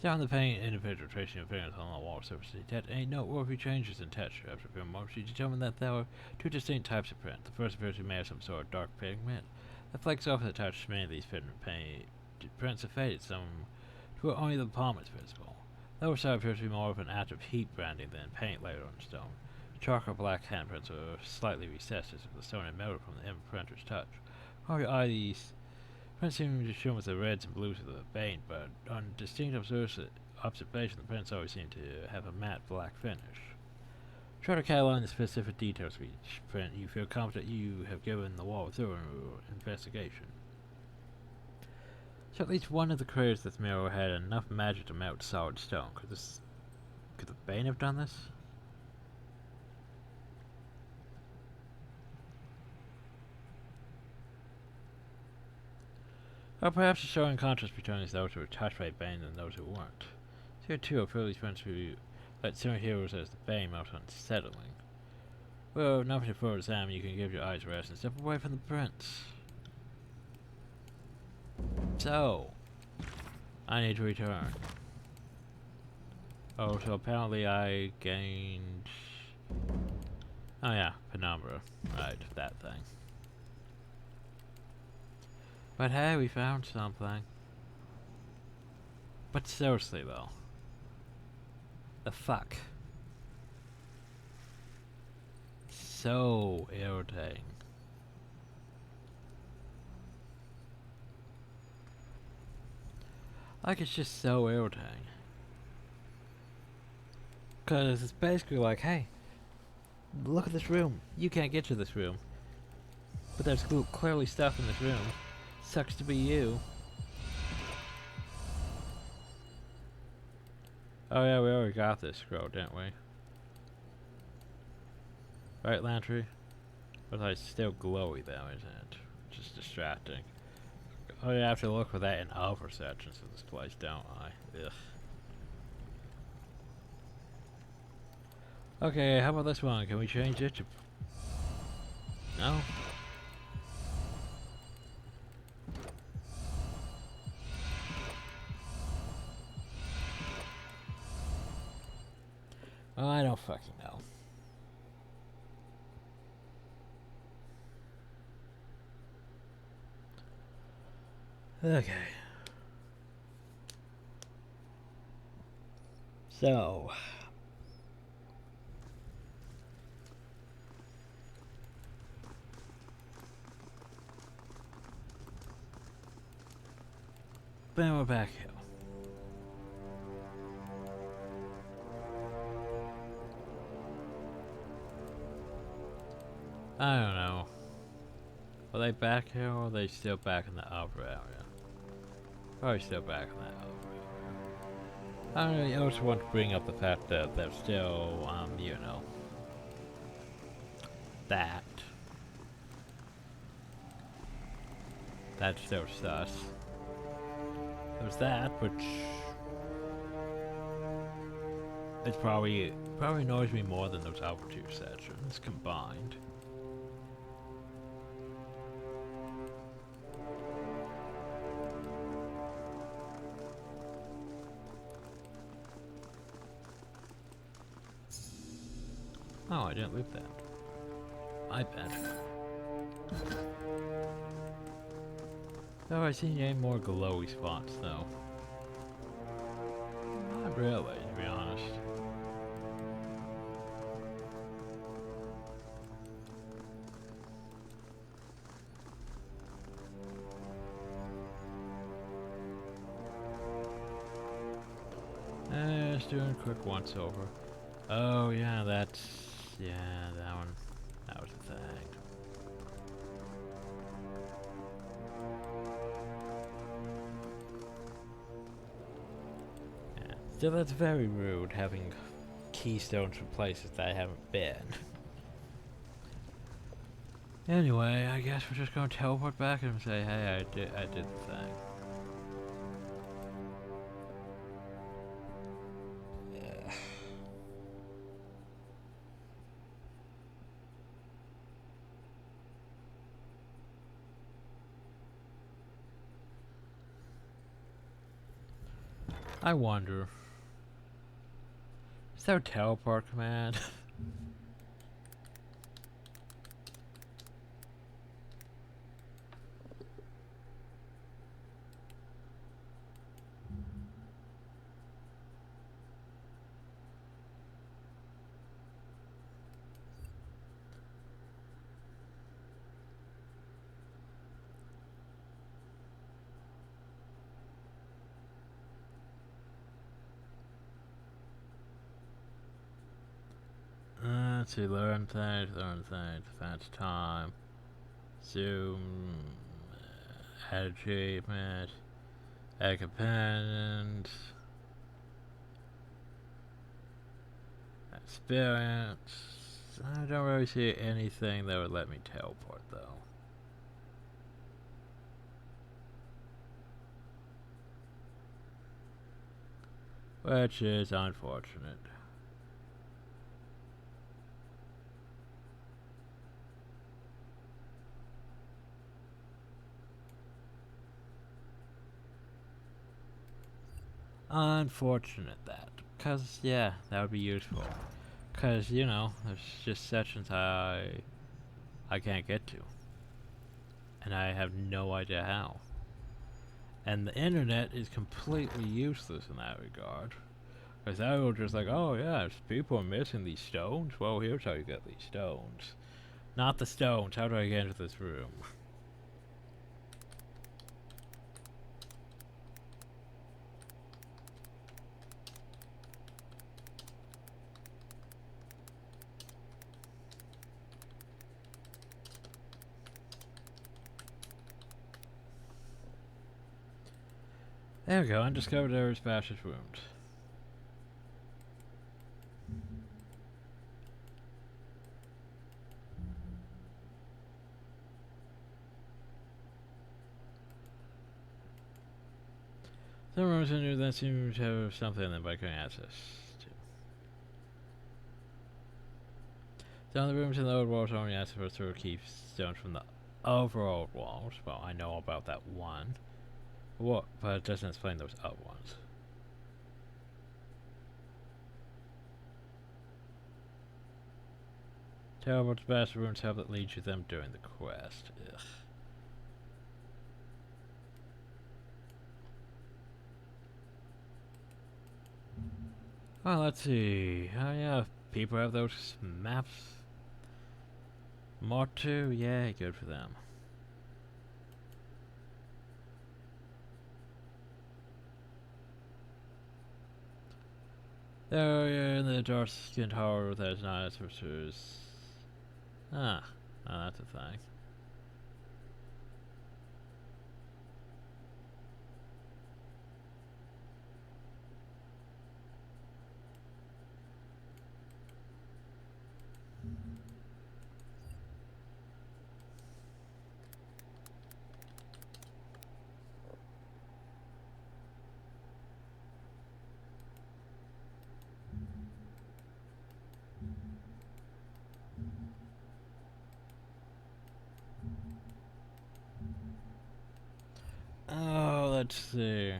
Down the paint, individual tracing of fingers on the wall surface detect any noteworthy changes in texture. After a few moments, you determine that there are two distinct types of print. The first appears to be made of some sort of dark pigment that flakes off at the touch. Many of these paint prints have faded some to where only the palm is visible. The other side appears to be more of an act of heat branding than paint laid on stone. Charcoal black handprints are slightly recessed as if the stone had melted from the imprinter's touch. While your eye, these prints seem to show with the reds and blues of the vein, but on distinct observation, the prints always seem to have a matte black finish. Try to catalog the specific details of each print. You feel confident you have given the wall a thorough investigation. So at least one of the creators of this mirror had enough magic to melt solid stone. Could the Bane have done this? Or perhaps it's showing contrast between those who were touched by Bane and those who weren't. Here too are fairly friends who let similar heroes as the Bane melt unsettling. Well, if nothing to further examine, you can give your eyes rest and step away from the prints. So, I need to return. Oh, so apparently I gained... Oh yeah, Penumbra. Right, that thing. But hey, we found something. But seriously though. The fuck? So irritating. Like, it's just so irritating. Cause it's basically like, hey, look at this room. You can't get to this room. But there's clearly stuff in this room. Sucks to be you. Oh yeah, we already got this scroll, didn't we? Right, Lantry? But it's still glowy though, isn't it? Just distracting. Oh, you have to look for that in other sections of this place, don't I? Ugh. Okay, how about this one? Can we change it to... No? Oh, I don't fucking know. Okay. So... Then we're back here. I don't know. Are they back here or are they still back in the upper area? Probably still back in that upper area. I don't know, I also want to bring up the fact that they're still, you know, that. That's still sus. There's that, which it's probably annoys me more than those other two sections combined. Oh, I didn't loot that. I bet. Oh, I see any more glowy spots though. Not really, to be honest. Just doing a quick once over. Oh yeah, yeah, that one. That was the thing. So that's very rude, having keystones for places that I haven't been. Anyway, I guess we're just gonna teleport back and say, hey, I did the thing. Yeah. I wonder. Is there a teleport command? let's see, learn things, advance time, zoom, add achievement, add companions, experience. I don't really see anything that would let me teleport though. Which is unfortunate. Unfortunate that. Because, yeah, that would be useful. Because, you know, there's just sections I can't get to. And I have no idea how. And the internet is completely useless in that regard. Because I will just like, oh yeah, if people are missing these stones, well here's how you get these stones. Not the stones, how do I get into this room? There we go, undiscovered areas, fascist wounds. Some rooms in here that seem to have something that I can access to. Some of the rooms in the old walls are only accessible through keystones from the overall walls. Well, I know about that one. What? But it doesn't explain those other ones. Tell what best rooms have that lead you to them during the quest. Ugh. Well, let's see. Oh yeah, people have those maps. More too? Yeah, good for them. Oh yeah, in the dark-skinned horror that is not answers. Ah, oh, that's a thing. Oh, let's see.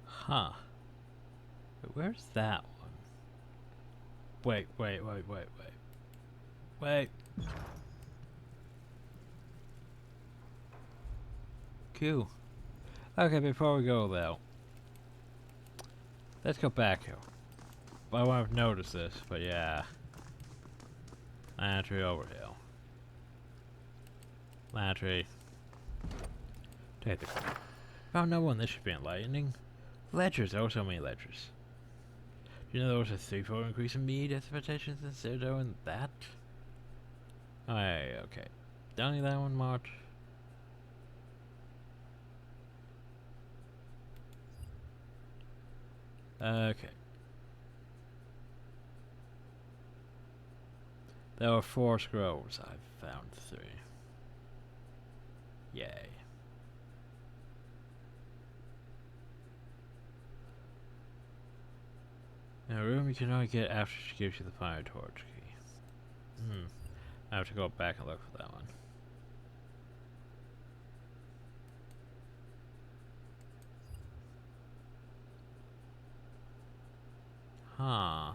Huh. But where's that one? Wait. Wait. Cool. Okay, before we go though, let's go back here. I won't have noticed this, but yeah. Lantry over here. Lantry. Take the card. Found no one, this should be enlightening. Ledgers, oh so many ledgers. Do you know there was a 3-fold increase in mead expectations instead of doing that? Okay. Don't need that one much. Okay. There were 4 scrolls. I've found 3. Yay. In a room you can only get after she gives you the fire torch key. I have to go back and look for that one. Huh.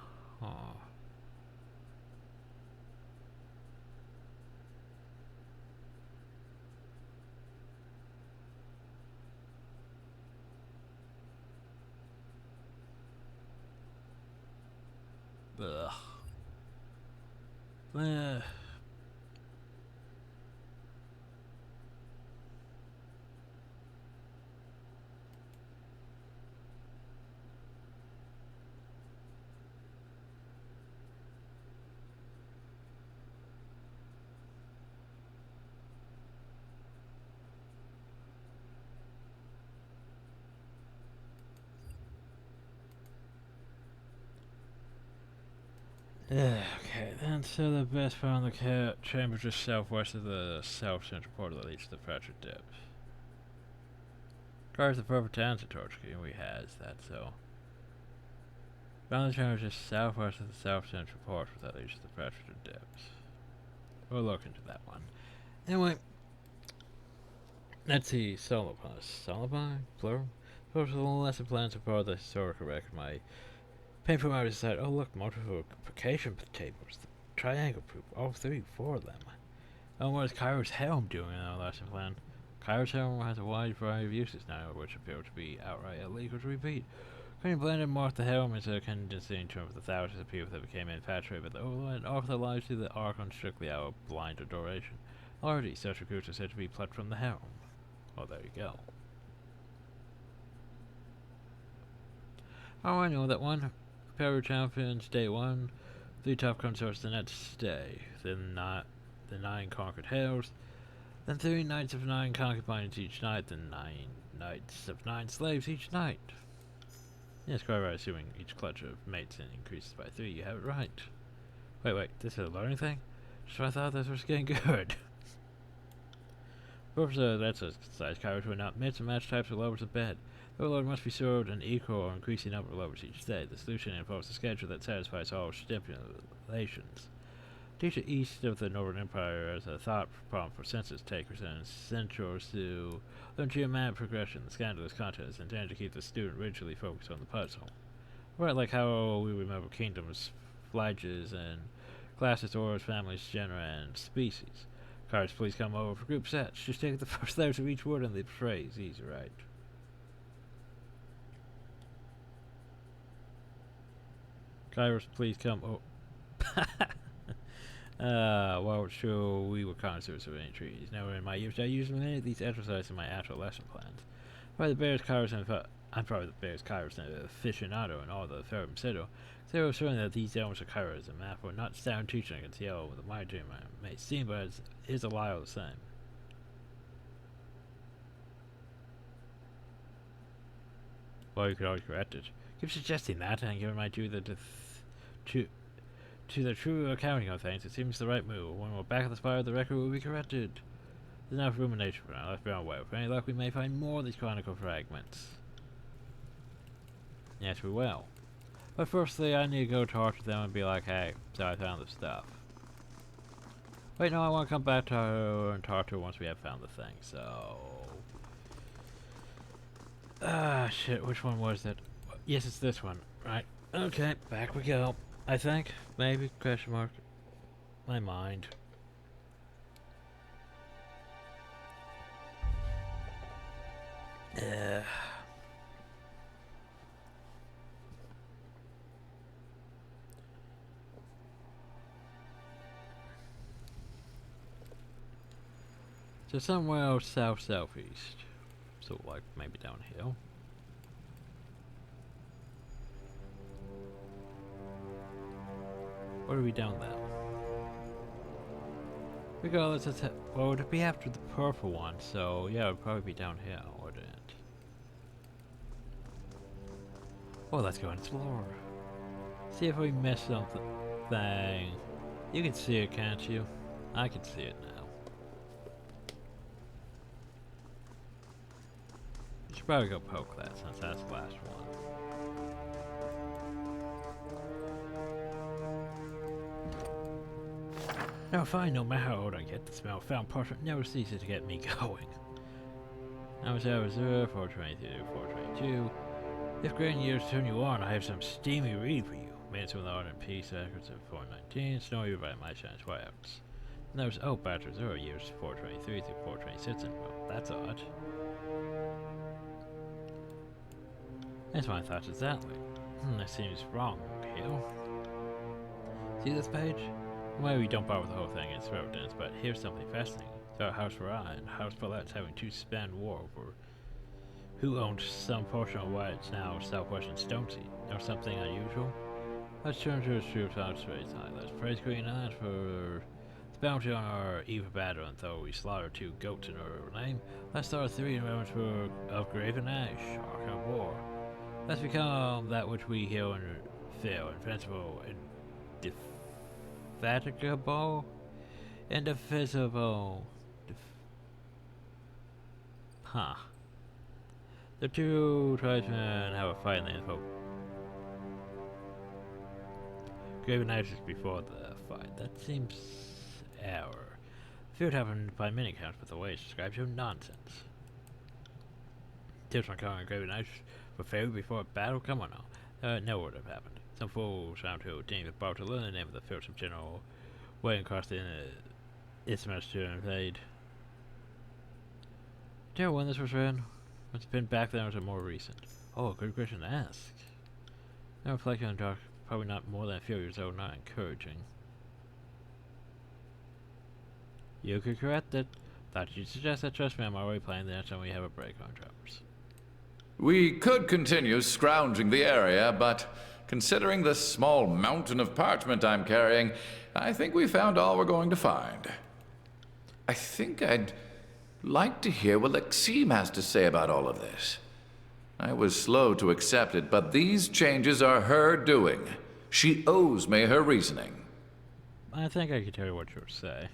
Ugh. Eh. Okay, then so the best part on the chamber just southwest of the south central portal that leads to the fractured depths. Cars the perfect answer torch game we has that so. Found the chamber just southwest of the south central portal that leads to the fractured depths. We'll look into that one. Anyway, let's see. Solobi? Plural? First of all, lesson plans are part of the historical record. My painful memory decided, oh look, multiplication tables. Triangle proof. All four of them. Oh, what is Kairo's helm doing in our lesson plan? Kairo's helm has a wide variety of uses now, which appear to be outright illegal to repeat. Can blend and morph the helm into a candidacy in terms of the thousands of people that became infatuated with the Overlord and offer their lives to the Archon strictly out of blind adoration. Already, such recruits are said to be plucked from the helm. Well, there you go. Oh, I know that one. Power champions day 1, 3 top consorts the next day, then the 9 conquered hells, then 3 knights of 9 concubines each night, then 9 knights of 9 slaves each night. Yes, quite right, assuming each clutch of mates increases by 3, you have it right. Wait, this is a learning thing? Just when I thought this was getting good. Purpose of that's a size Kyro to announce mates and match types of levels of bed. The Overlord must be served an equal or increasing number of levels each day. The solution involves a schedule that satisfies all stipulations. Teach it east of the Northern Empire as a thought prompt for census takers and essentials to learn geometric progression. The scandalous content is intended to keep the student rigidly focused on the puzzle. Right, like how we remember kingdoms, flages, and classes, orders, families, genera, and species. Cards, please come over for group sets. Just take the first letters of each word in the phrase. Easy, right? Kairos, please come. Well, sure, we were connoisseurs of any trees. Now, in my youth, I used many of these exercises in my actual lesson plans. Probably the bears, Kairos, and I'm probably the bears, Kairos, and the aficionado, and all the Ferrum Cito. They were certain that these elements of Kairos and math were not sound teaching against the with a mind dream may seem, but it is a lie all the same. Well, you could always correct it. Keep suggesting that, and given my due to the true accounting of things, it seems the right move. When we're back at the spire, the record will be corrected. There's enough rumination for now. Let's be on our way. With any luck, we may find more of these chronicle fragments. Yes, we will. But firstly, I need to go talk to them and be like, hey, so I found this stuff. Wait, no, I want to come back to her and talk to her once we have found the thing, so... shit, which one was it? Yes, it's this one. Right. Okay, back we go. I think. Maybe. Question mark. My mind. So somewhere southeast. So like maybe downhill. What are we down there? Regardless, well, it would be after the purple one, so yeah, it would probably be downhill, wouldn't it? Well, let's go and explore. See if we missed something. You can see it, can't you? I can see it now. You should probably go poke that since that's the last one. No, fine, no matter how old I get, the smell of found parchment never ceases to get me going. Now it's hour 0, 422, 422. If grand years turn you on, I have some steamy read for you. Minutes with Art and Peace, records of 419, Snowy by My Shine's Wilds. And there's Batcher 0 years 423 through 426, and well, that's odd. That's my thoughts exactly. That seems wrong, Hill. See this page? Well, we don't bother with the whole thing, it's rodents, but here's something fascinating. So House Ryan, House Paulette's having two span war over who owns some portion of what is now southwestern Stonesea. Know something unusual? Let's turn to the troops on Straits High. Let's praise Green Island for its bounty on our evil battle, and though we slaughtered 2 goats in our name, let's start 3 in remembrance of Graven Ash, Arkham War. Let's become that which we heal and feel, invincible, indefatigable, indivisible. Huh. The 2 tribesmen have a fight in the info. Graven Ash is before the fight. That seems error. The field happened by many counts, but the way it's described shows nonsense. Tips on calling Graven Ash for failure before a battle? Come on now. No would have happened. Some fools found who deemed it to learn the name of the field, some general waiting across the isthmus to invade. Do you know when this was written? It's been back then or is it more recent? Oh, good question to ask. No reflection on dark, probably not more than a few years old, not encouraging. You could correct it. Thought you'd suggest that. Trust me, I'm already playing the next time we have a break on droppers. We could continue scrounging the area, but considering the small mountain of parchment I'm carrying, I think we found all we're going to find. I think I'd like to hear what Lexime has to say about all of this. I was slow to accept it, but these changes are her doing. She owes me her reasoning. I think I can tell you what you'll say.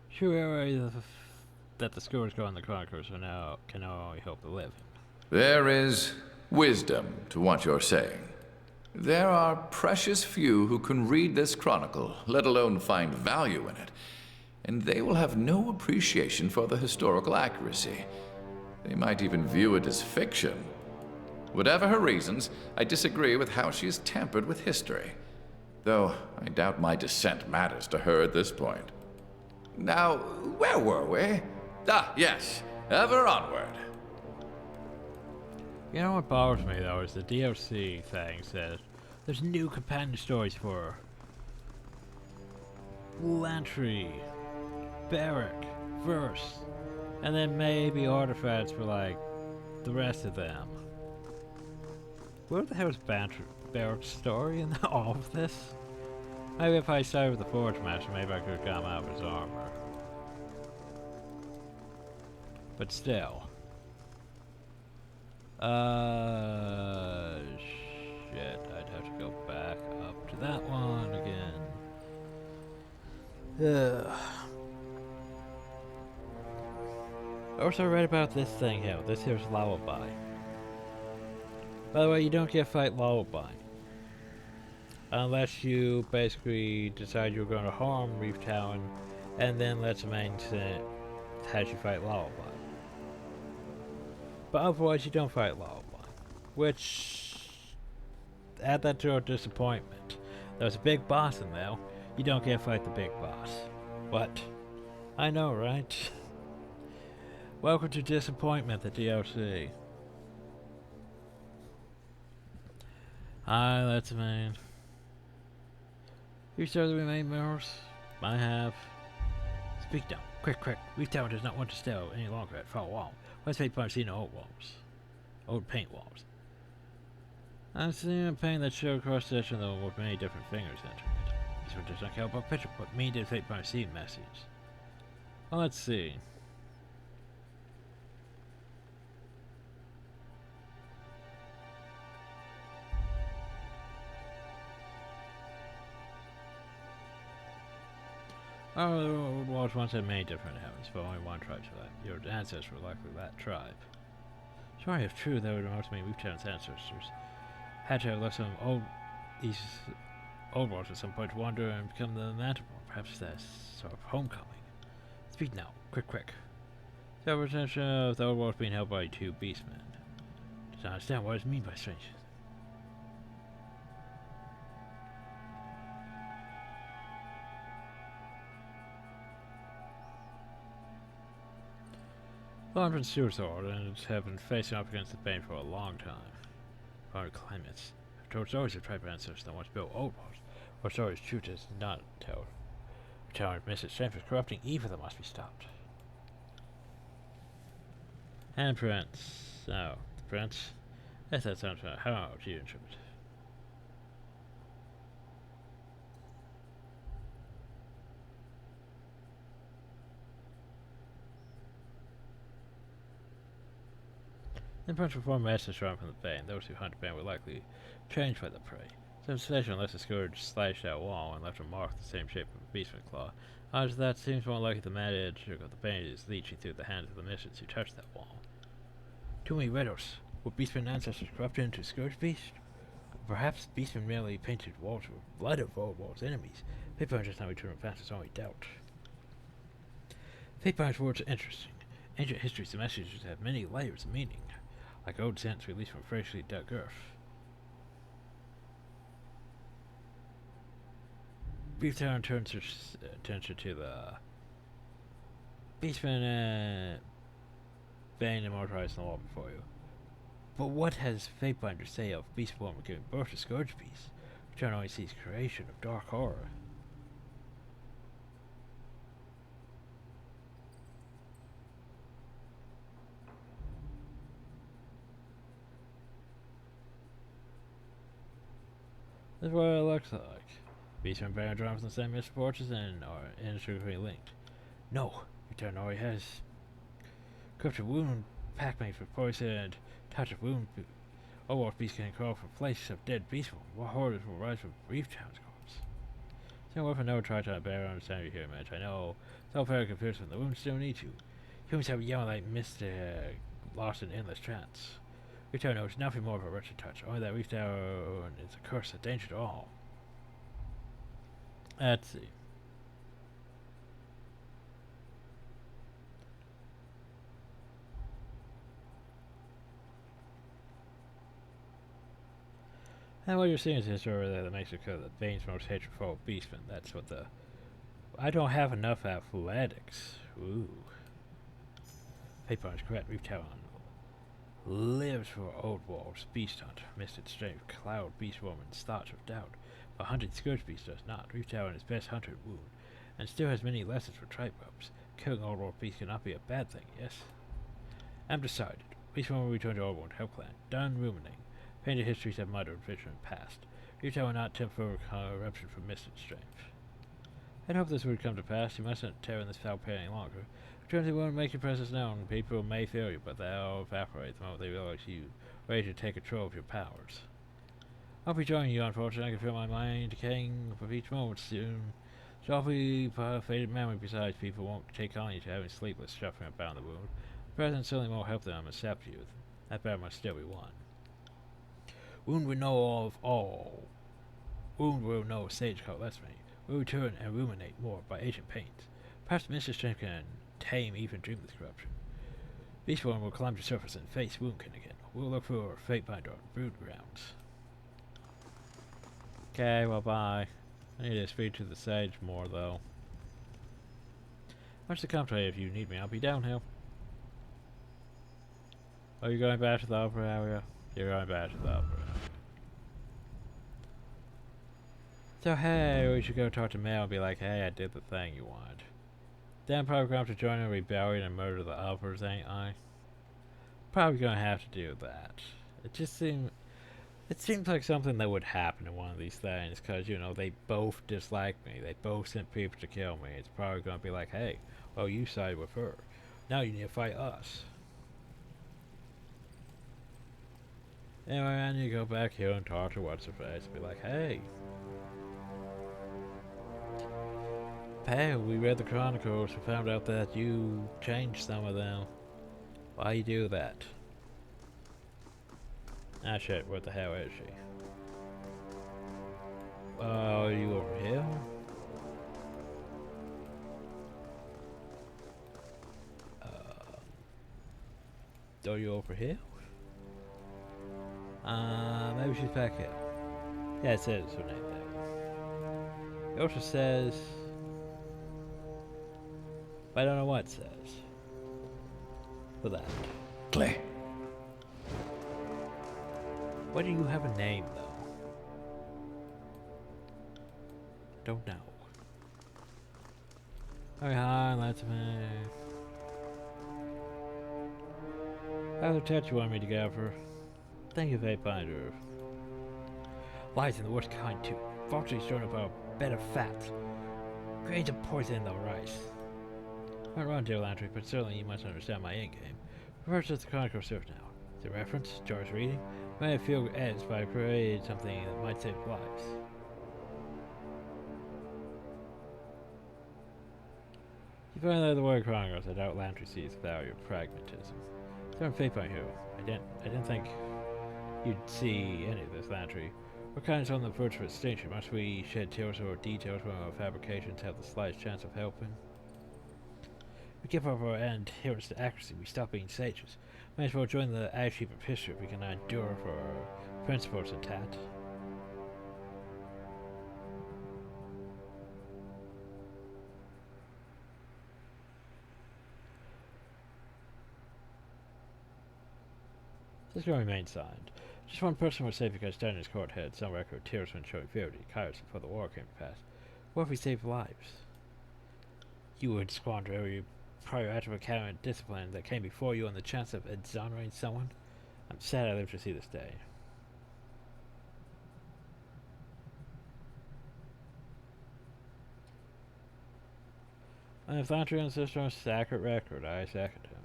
Sure, that the scores go on the Chronicles so now can only hope to live. There is wisdom to what you're saying. There are precious few who can read this chronicle, let alone find value in it, and they will have no appreciation for the historical accuracy. They might even view it as fiction. Whatever her reasons, I disagree with how she has tampered with history, though I doubt my dissent matters to her at this point. Now, where were we? Ah, yes, ever onward. You know what bothers me though is the DLC thing says there's new companion stories for Lantry, Barrack, Verse, and then maybe artifacts for like the rest of them. Where the hell is Barrack's story in all of this? Maybe if I started with the Forge Master, maybe I could have gotten out of his armor. But still. Shit, I'd have to go back up to that one again. Also read about this thing here. This here's Lullaby. By the way, you don't get to fight Lullaby. Unless you basically decide you're going to harm Reef Town, and then let the main has you fight Lullaby. But otherwise, you don't fight Lullaby, which add that to our disappointment. There's a big boss in there. You don't get to fight the big boss. What? I know, right? Welcome to Disappointment, the DLC. Hi, that's the main. You sure the remain mirrors? I have. Speak now. Quick, quick. Reef Tower does not want to stay any longer at far wall. Let's make I've seen old walls. Old paint walls. I've seen a paint that showed cross section though with many different fingers entering it. This one does not care about picture, but me did fake my scene message. Well, let's see. Oh, the old walls once had many different heavens, but only one tribe survived. Your ancestors were likely that tribe. Sorry, if true, they were most of Reef Town's ancestors. Had to have left some these old walls at some point to wander and become the Manticore. Perhaps that's sort of homecoming. Speak now, quick, quick. The retention of the old walls being held by 2 beastmen. Does not understand what is mean by strange. Armed and suicide and have been facing up against the Bane for a long time. Our climates. I've told stories of tribe ancestors that once built old walls. Or stories truth is not told. Tower of Mystic Strength is corrupting evil that must be stopped. And Prince. Oh, the Prince? Yes, that sounds right. How do you interpret? The Prince will form masters drawn from the Bane. Those who hunt the Bane will likely change by the prey. Some selection unless the scourge slashed that wall and left a mark the same shape of a beastman claw. As that seems more likely the mad edge of the Bane is leeching through the hands of the mystics who touched that wall. Too many riddles. Were beastmen ancestors corrupted into scourge beast? Or perhaps beastmen merely painted walls with blood of old walls' enemies. Fatebind just now returned fast as only doubt. Fatebind's words are interesting. Ancient histories and messages have many layers of meaning, like old scents released from freshly dug earth. Brief Town turns her attention to the Beastman Bane immortalized on the wall before you. But what has Fatebind to say of Beastborn giving birth to Scourge Beast? Return only sees creation of dark horror. This is what it looks like. Beastman Bane are drawn from the same misfortunes and are inextricably linked. No, Return already has corrupted wound pack made for poison and touch of wound. Overwatch beast can crawl for place of dead beast form. What horrors will rise from Brief Town's corpse? Same weapon never tried to bear understand you here, match. I know. So very confused when the wounds still need you. Humans have yelling like mist lost in endless trance. Return knows nothing more of a wretched touch, only that Brief Town is a curse, a danger to all. Let's see. And what you're seeing is a history that makes it clear that Bane's most hateful beastman. That's what the... I don't have enough athletics. Ooh. Paper is correct. Reef Town lives for old walls, beast hunt, mystic strength, cloud, beast woman, starch of doubt. But hunted Scourge Beast does not. Reef Town is best hunted wound, and still has many lessons for tribe ropes. Killing old world beast cannot be a bad thing, yes? I'm decided. Beast woman will return to old world help clan. Done ruminating. Painted histories have murdered vision past. Reef Town will not tempt for corruption from mystic strength. I'd hope this would come to pass. You mustn't tear in this foul pair any longer. Return to the world, make your presence known. People may fear you, but they'll evaporate the moment they realize you are ready to take control of your powers. I'll be joining you, unfortunately. I can feel my mind decaying with each moment soon. Softly faded memory besides people won't take on you to having sleepless suffering about the wound. The present certainly more help than I'm accept you. That battle must still be won. Wound will know of all. Wound will know sage called lets me. Will return and ruminate more by ancient pains. Perhaps Mr. Strength can tame even dreamless corruption. Beastborn will climb to the surface and face Woundkin again. We'll look for Fatebind on brood grounds. Okay, well bye. I need to speak to the sage more though. Much to come to if you need me, I'll be downhill. Are you going back to the upper area? You're going back to the upper area. So hey, we should go talk to Mel and be like, hey, I did the thing you wanted. Then I'm probably going to have to join a rebellion and murder the others, ain't I? Probably gonna have to do that. It seems like something that would happen in one of these things, because, you know, they both dislike me. They both sent people to kill me. It's probably going to be like, hey, well, you sided with her. Now you need to fight us. Anyway, I need to go back here and talk to What's-Her-Face and be like, hey. Hey, we read the Chronicles and found out that you changed some of them. Why you do that? Ah shit, what the hell is she? Are you over here? Are you over here? Maybe she's back here. Yeah, it says her name there. It also says... I don't know what it says. for that. Clay. Why do you have a name, though? Don't know. Okay, hi, let's make... How's the touch you want me to go for? Thank you, Vape Binder. Lies in the worst kind, too. Fortunately, showing up a bed of fat. Grains of poison in the rice. Not wrong, dear Landry, but certainly you must understand my endgame. Reverse to the Chronicle Surf now. The reference, George reading, may feel edged by creating something that might save lives. You find that the word Chronicles, I doubt Landry sees the value of pragmatism. So I'm faith by here. I didn't think you'd see any of this, Landry. What kind is on the verge of extinction? Must we shed tears or details when our fabrications have the slightest chance of helping? We give up our end heroes to accuracy, we stop being sages. Might as well join the ash heap of history if we can endure for our principles intact. This will remain signed. Just one person was saved because Daniel's court had some record of tears when showing fealty to cowards before the war came to pass. What if we saved lives? You would squander every prior act of academy and discipline that came before you on the chance of exonerating someone? I'm sad I lived to see this day. And if Landry insists on a accurate record, I second him.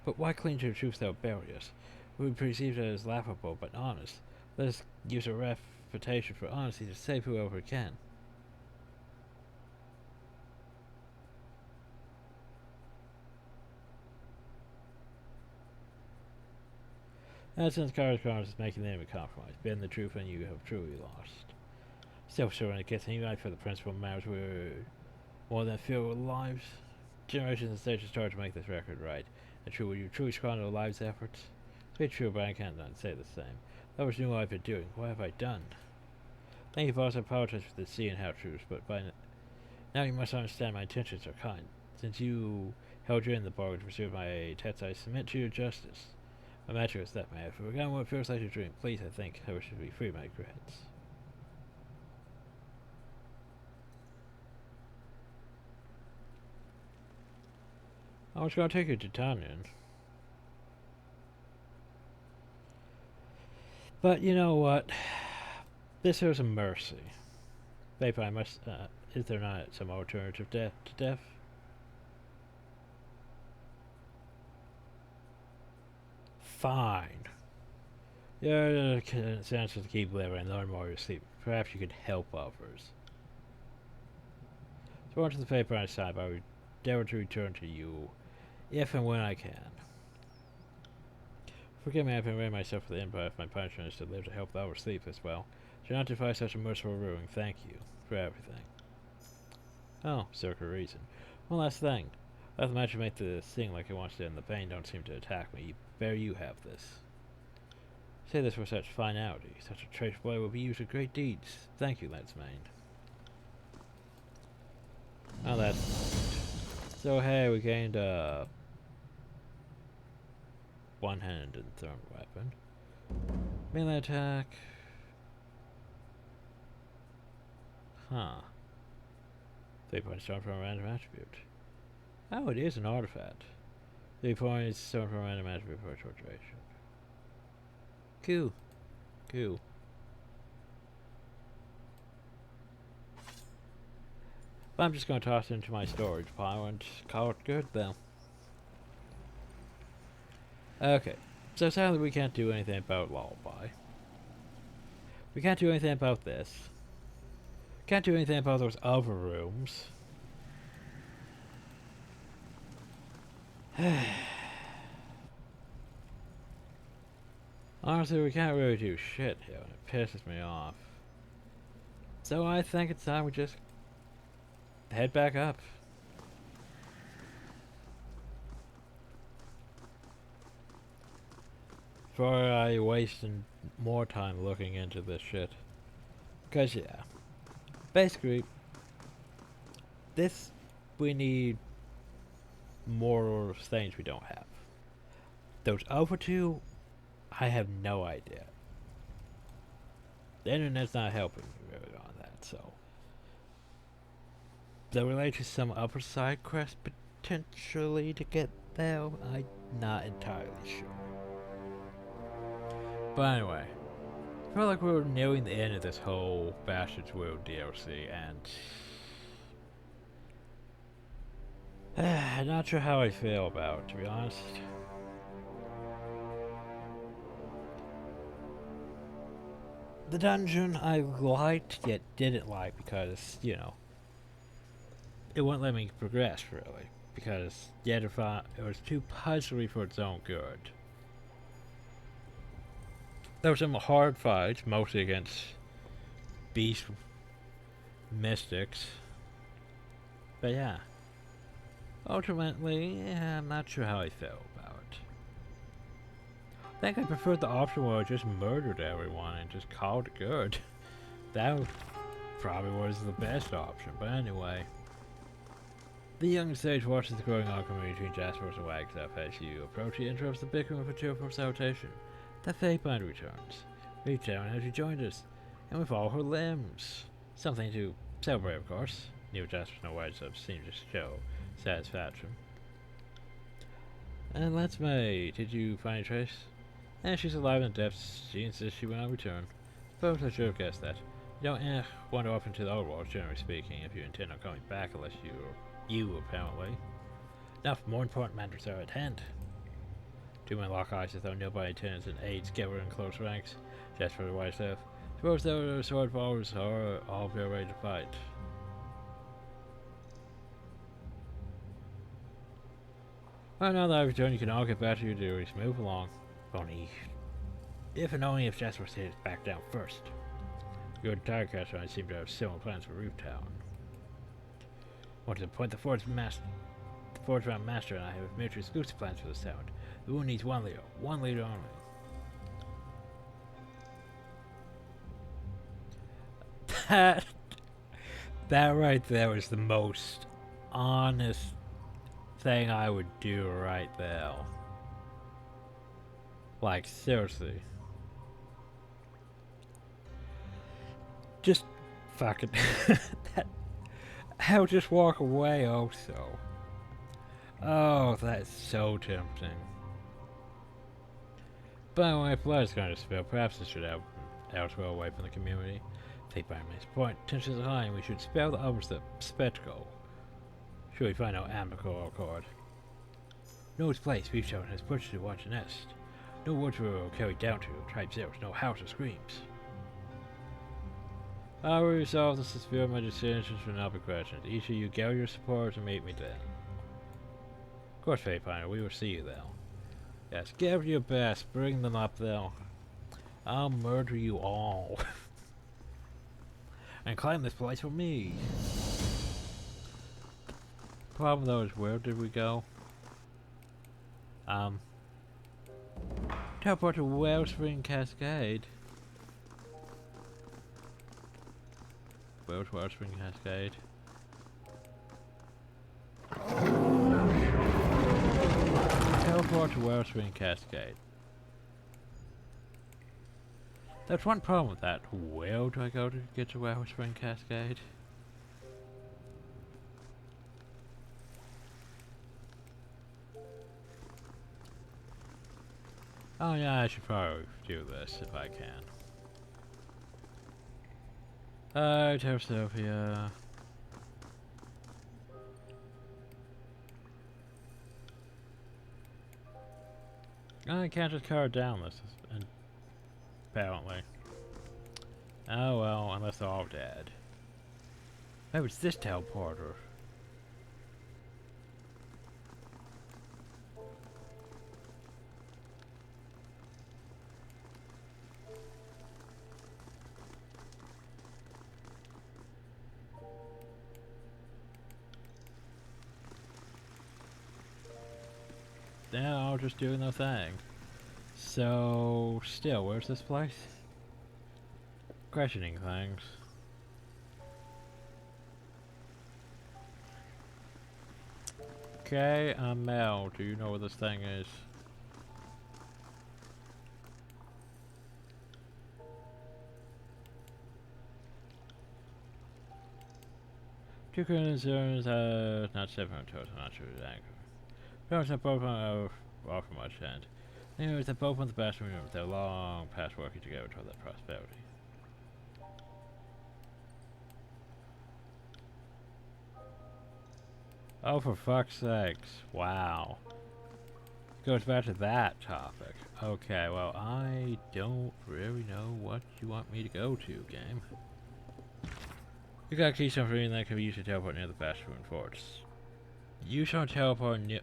But why cling to the truth without barriers? We would perceive it as laughable but honest. Let us use our reputation for honesty to save whoever we can. And since Carter's Connors is making the enemy compromise, bend the truth and you have truly lost. Still sure when it gets any right for the principal matters we're more than filled with lives. Generations and stages started to make this record right. And true, will you truly squander the lives' efforts? It's very true, but I can't say the same. That was new I've been doing. What have I done? Thank you for also apologizing for the sea and half truths, but by now you must understand my intentions are kind. Since you held you in the bar to pursue my text, I submit to your justice. My magic is that, man. If we're going what feels like a dream, please, I think I should be free of my regrets. I was going to take you to Tanyan. But you know what? This is a mercy. Babe, I must, is there not some alternative to death? Fine. Your chance to keep living and learn more of your sleep. Perhaps you could help others. So on to the paper I signed, I would endeavor to return to you if and when I can. Forgive me, I've been ready myself for the Empire if my punishment is to live to help others sleep as well. Do not defy such a merciful ruling. Thank you for everything. Oh, circle reason. One last thing. I have the magic make this sing like it wants to, and the pain don't seem to attack me. There you have this. Say this for such finality. Such a trace blade will be used for great deeds. Thank you, Ledsmane. Oh, that's... So, hey, we gained a one-handed thrown weapon. Melee attack. Huh. 3 points stolen from a random attribute. Oh, it is an artifact. 3 points stolen from a random attribute for a short duration. Cool. Cool. I'm just going to toss it into my storage pile and call it good, though. Okay. So sadly we can't do anything about Lullaby. We can't do anything about this. Can't do anything about those other rooms. Honestly, we can't really do shit here, and it pisses me off. So I think it's time we just head back up. Before I waste more time looking into this shit. Cause yeah. Basically, we need more things we don't have. Those other two, I have no idea. The internet's not helping me really on that, so. They relate to some upper side quest potentially to get there. I'm not entirely sure. But anyway, I feel like we're nearing the end of this whole Bastard's Will DLC, and I'm not sure how I feel about it, to be honest. The dungeon I liked, yet didn't like because, you know, it wouldn't let me progress, really. Because it was too puzzly for its own good. There were some hard fights, mostly against beast mystics. But yeah. Ultimately, yeah, I'm not sure how I feel about it. I think I preferred the option where I just murdered everyone and just called it good. That probably was the best option, but anyway. The young sage watches the growing argument between Jasper's and Wagstaff as you approach. He interrupts the bickering with a cheerful salutation. The Faybind returns. Reeftown has rejoined us, and with all her limbs. Something to celebrate, of course. Neither Jasper nor Wagstaff seem to show satisfaction. And let's May, did you find a trace? And she's alive in the depths. She insists she will not return. Suppose I should have guessed that. You don't wander off into the old world, generally speaking, if you intend on coming back, unless you apparently. Enough more important matters are at hand. Two men lock eyes as though nearby attendants and aides gather in close ranks. Jasper the Wagstaff. Suppose the sword followers are all very ready to fight. Well, now that I've returned, you can all get back to your duties. Move along. If and only if Jasper stays back down first. Your entire cast and I seem to have similar plans for Rooftown. Want to point the Forge Round Master and I have mutually exclusive plans for this town. The wound needs one leader only. That right there was the most honest thing I would do right there. Like, seriously. Just fucking I'll just walk away also. Oh, that's so tempting. But anyway, if blood is going to spill, perhaps this should help elsewhere away from the community. Take by May's point, tensions are high and we should spare the others the spectacle. Should we find out amicable accord? No place Beeftown has pushed to watch a nest. No words will carry down to tribe zeros, no house or screams. I will resolve the sphere of my decisions will not be questioned. Each of you gather your support and meet me then. Of course, Fayfinder, we will see you there. Yes, give your best, bring them up there. I'll murder you all. And claim this place for me. Problem though is, where did we go? Teleport to Wellspring Cascade. Where's Wellspring Cascade? Teleport to Wellspring Cascade. There's one problem with that. Where do I go to get to Wellspring Cascade? Oh yeah, I should probably do this if I can. Terrasopia. I can't just carry down this, apparently. Oh well, unless they're all dead. Maybe it's this teleporter. They're all just doing their thing. So, still, where's this place? Questioning things. Okay, Mel, do you know where this thing is? Two concerns, not 7 total, not sure the anchor. Parents are both off from much end. Anyways, they're both in the bathroom room. They're long past working together toward that prosperity. Oh, for fuck's sakes. Wow. Goes back to that topic. Okay, well, I don't really know what you want me to go to, game. You got a keystone for me that can be used to teleport near the bathroom forts. Use on teleport near.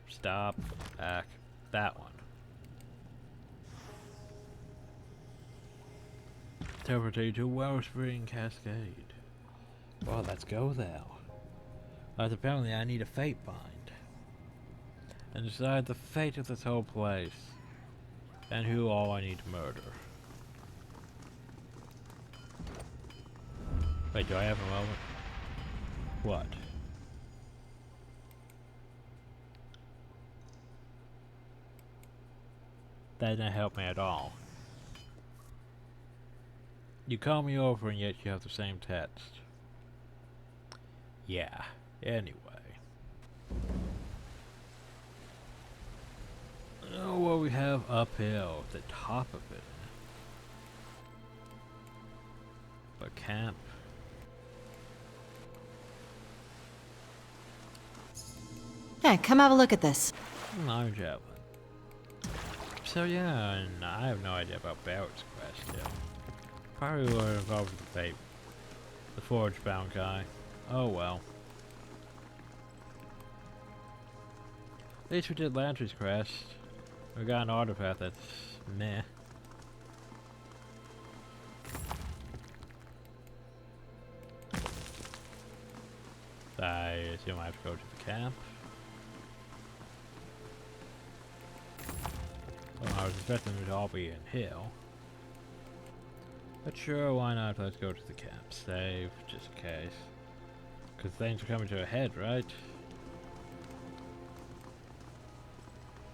Stop. Back. That one. Teleport you to Wellspring Cascade. Well, let's go there. But apparently I need a fate bind. And decide the fate of this whole place. And who all I need to murder. Wait, do I have a moment? What? That didn't help me at all. You call me over and yet you have the same text. Yeah, anyway. Oh, what we have uphill, the top of it. A camp. Hey, come have a look at this. I'm javelin. So yeah, and I have no idea about Barrett's quest yet. Probably were involved with the fate. The forge bound guy. Oh well. At least we did Lantry's quest. We got an artifact that's meh. I assume I have to go to the camp. Well, I was expecting them to all be in Hill. But sure, why not? Let's go to the camp. Save, just in case. Because things are coming to a head, right?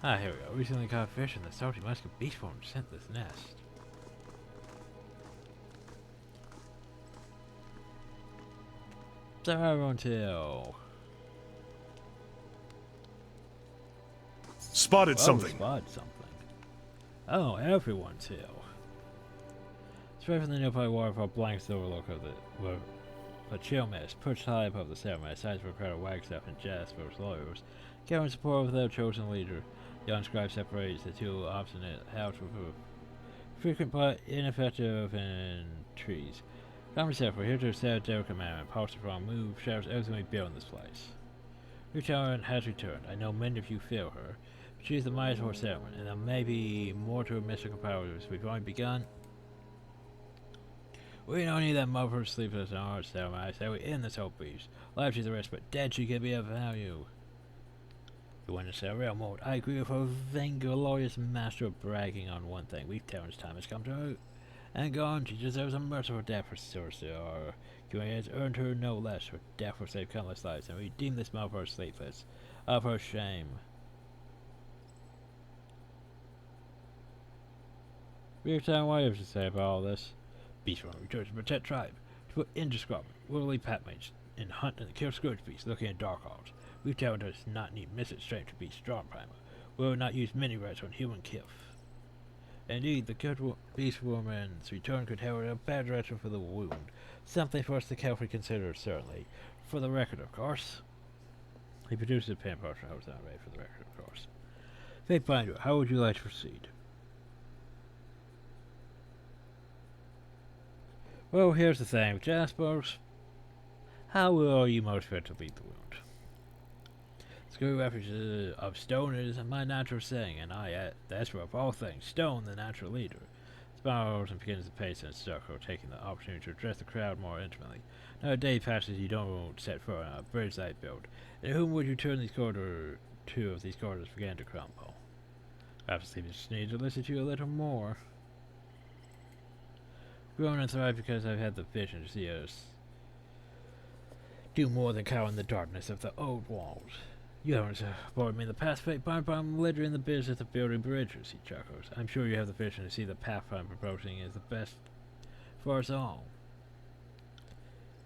Ah, here we go. Recently caught fish in the salty musky beach form sent this nest. Sarah Hill. Spotted something. Spotted something. Oh, everyone's Hill. Straight from the nearby waterfall blanks the overlook of the chill mist, perched high above the ceremony, sides for a crowd of Wagstaff and Jasper's lawyers, gathering support of their chosen leader. The unscribed separates the two obstinate houses with frequent but ineffective trees. Come yourself, we're here to set their commandment. Posture from move, shadows everything we build in this place. Your tower has returned. I know many of you feel her. But she is the mightiest horse settlement, and there may be more to her mystical powers. We've only begun. We don't need that mother sleepless in our settlement. I say we end this whole beast. Life she's the rest, but dead she can be of value. You want to say real mode? I agree with her vainglorious master of bragging on one thing. We've Terran's time has come to her. And gone, she deserves a merciful death for sorcery. Our Q&A has earned her no less. Her death will save countless lives, and we deem this mother sleepless. Of her shame. Brief time, what do you have to say about all this? Beast Runner returns to protect tribe. To put indescribable, willingly pat mates and hunt and kill scourge beasts looking at dark halls. We've told us not need mystic strength to be strong primer. We will not use many rats on human kill. Indeed, the good beast woman's return could herald a bad direction for the wound. Something for us to carefully consider, certainly. For the record, of course. He produces a pen portrait. I was not ready for the record, of course. Fate Binder, how would you like to proceed? Well, here's the thing, Jaspers. How are you motivated to lead the wound? Screw refuges of stone is my natural saying, and that's where of all things, stone the natural leader. Spirals and begins to pace in a circle, taking the opportunity to address the crowd more intimately. Not a day passes you don't set foot on a bridge that build. And whom would you turn these corridors to if these corridors began to crumble? Perhaps you just need to listen to you a little more. Grown and thrive because I've had the vision to see us do more than cower in the darkness of the old walls. You haven't supported me in the past, Fate Bind, but I'm literally in the business of building bridges, he chuckles. I'm sure you have the vision to see the path I'm proposing is the best for us all.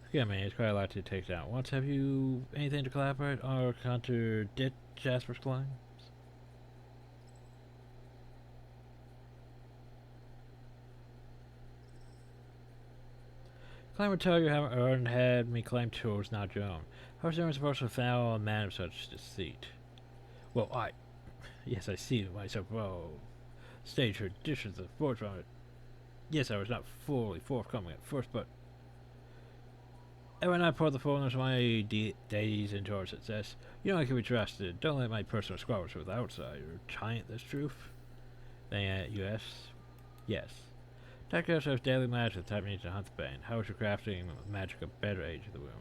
Forgive me, it's quite a lot to take down. Once, have you anything to collaborate or contradict Jasper's claims? Claim would tell you haven't earned had me claim tools not your own. How is anyone supposed to foul a man of such deceit? Well, yes, I see myself well. Stage traditions of fortune. Yes, I was not fully forthcoming at first, but when I poured the fullness of my days into our success, you know I can be trusted. Don't let my personal squabbles with outsiders giant this truth. Then you ask? Yes. Attack yourself daily magic with the type needs to hunt the bane. How is your crafting magic a better aid to the wound?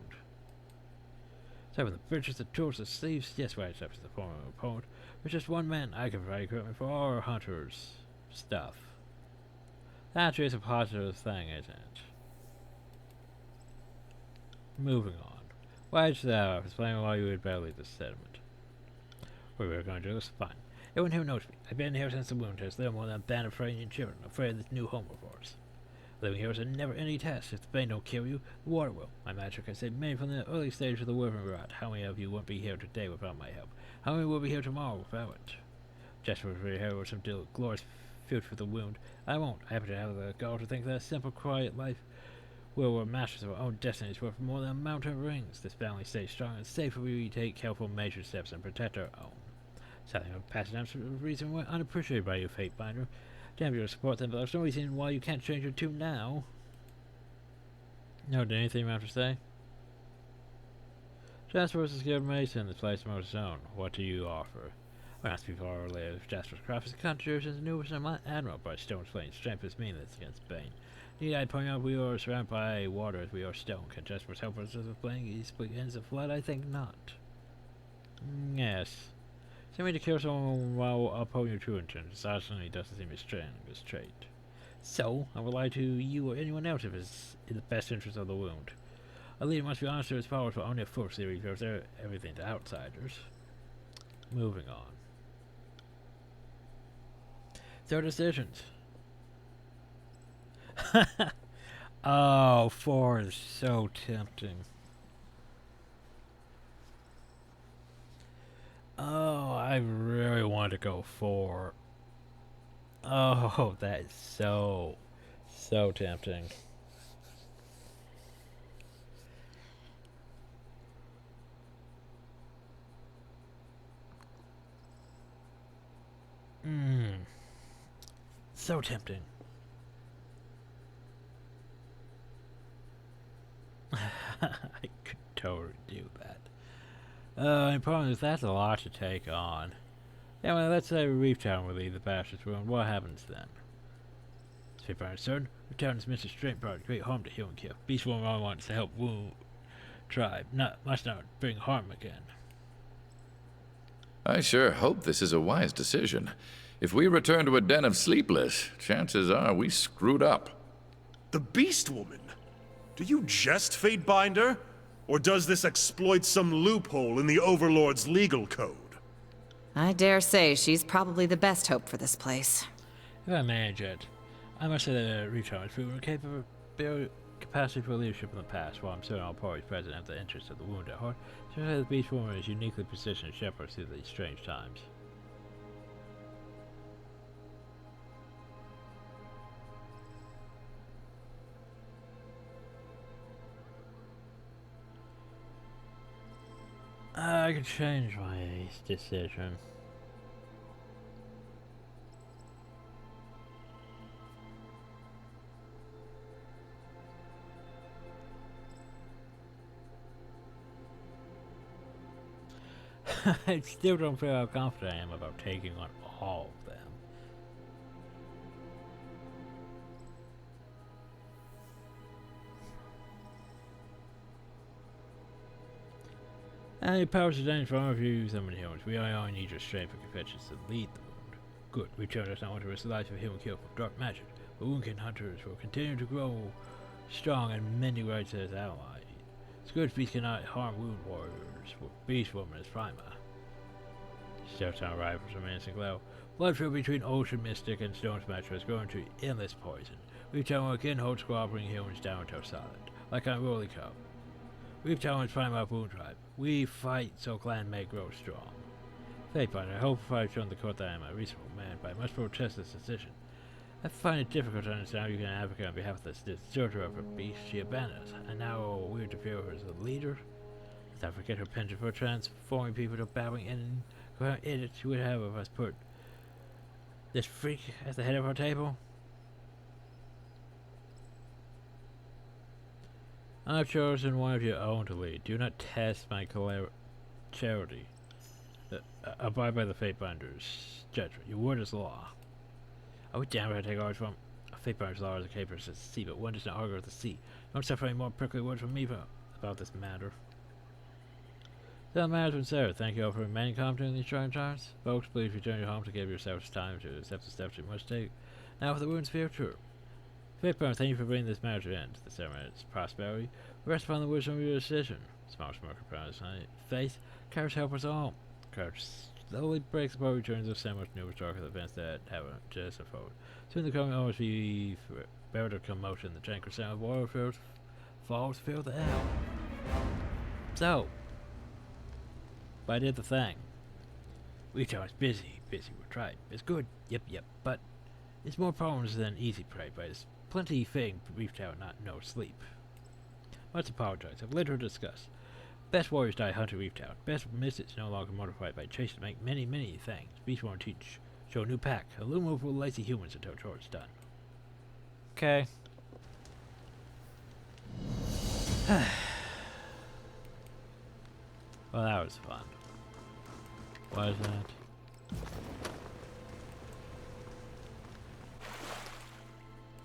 Seven, the bridges, the tools, the sleeves. Yes, right, except for the form of an opponent. With just one man, I can provide equipment for all our hunters' stuff. That is a positive thing, isn't it? Moving on. Why did that? Explain why you would better leave this settlement. We were going to do this? Fine. Everyone here knows me. I've been here since the wound test. Little more than a band of frightened children, afraid of this new home of ours. Living here is a never-ending test. If the bane don't kill you, the water will. My magic has saved many from the early stage of the wyvern rot. How many of you won't be here today without my help? How many will be here tomorrow without it? Jasper will be here with some glorious future for the wound. I won't. I happen to have the gall to think that a simple, quiet life where we're masters of our own destinies worth more than a mountain of rings. This family stays strong and safe if we take careful measured steps and protect our own. Sadly, I'm passing down some reason we're unappreciated by you, Fate Binder. Damn you to support them, but there's no reason why you can't change your tune now. No, did anything you have to say? Jasper is a skilled mason, this place of his own. What do you offer? When asked before or later if Jasper's craft is a contribution to new and admiral by Stone's flame strength is meaningless against Bane. Need I point out we are surrounded by water as we are stone. Can Jasper's help us with playing these ends of flood? I think not. Yes. Send me to kill someone while upholding your true intentions. Certainly doesn't seem his strongest trait. So, I will lie to you or anyone else if it's in the best interest of the wound. A leader must be honest to his powers, but only a force they reveals everything to outsiders. Moving on. Their decisions. Oh, 4 is so tempting. Oh, I really want to go 4. Oh, that is so tempting. So tempting. I could totally do that. The problem is that's a lot to take on. Yeah, well, let's say Reef Town will leave the Bashers' ruin. What happens then? Super uncertain. The town is Mr. Straight brought great harm to Human Kill. Beast Woman only wants to help wound tribe. Must not bring harm again. I sure hope this is a wise decision. If we return to a den of sleepless, chances are we screwed up. The Beast Woman? Do you jest, Fate Binder? Or does this exploit some loophole in the Overlord's legal code? I dare say she's probably the best hope for this place. If I manage it, I must say that Reef Town has proven capacity for leadership in the past, while I'm certain all parties present have the interests of the wound at heart. So the Beast Woman is uniquely positioned to shepherd through these strange times. I could change my decision. I still don't feel how confident I am about taking on all of them. Any powers of danger from if you use them in humans. We only need your strength and confessions to lead the wound. Good. Return does not want to risk the life of human kill from dark magic. But woundkin hunters will continue to grow strong and many rights as allies. Scourge beasts cannot harm wound warriors, with Beast Woman as Prima. Showtime rivals a menacing glow. Blood flow between Ocean Mystic and Stone Smasher is growing to endless poison. Reef Town again holds squabbling humans down to solid, like a roly cup. Reef Town is prime our Boon Tribe. We fight so clan may grow strong. Fatebinder, I hope I've shown the court that I am a reasonable man, but I must protest this decision. I find it difficult to understand how you can advocate on behalf of this deserter of a beast she abandoned us, and now we're to view her as a leader. Let's not forget her penchant for transforming people to bowing and coherent idiots she would have of us put this freak at the head of our table. I've chosen one of your own to lead. Do not test my charity. Abide by the Fatebinder's judgment. Your word is law. I would damn it to take orders from a Fatebinder's law as a capers at sea, but one does not argue with the sea. Don't suffer any more prickly words from me about this matter. So the matter's been settled. Thank you all for remaining competent in these trying times. Folks, please return your home to give yourselves time to accept the steps you must take. Now for the wound's future. Fatebinder, thank you for bringing this matter to end. The ceremony's prosperity rests upon the wisdom of your decision. Small smoker promise faith, courage help us all. Courage slowly breaks apart returns of so much numerous darker events that haven't just unfolded. Soon the coming hours be buried of commotion. The jank sound of water falls fill the air. So, but I did the thing. Retail is busy we're tried. It's good, yep, but it's more problems than easy prey, but it's plenty thing Reef Town not no sleep. Let's apologize. I've little to discuss. Best warriors die hunting Reef Town. Best mystics no longer mortified by chase to make many things. Beast won't teach. Show new pack. A little more for lazy humans until chores done. Okay. Well, that was fun. What is that?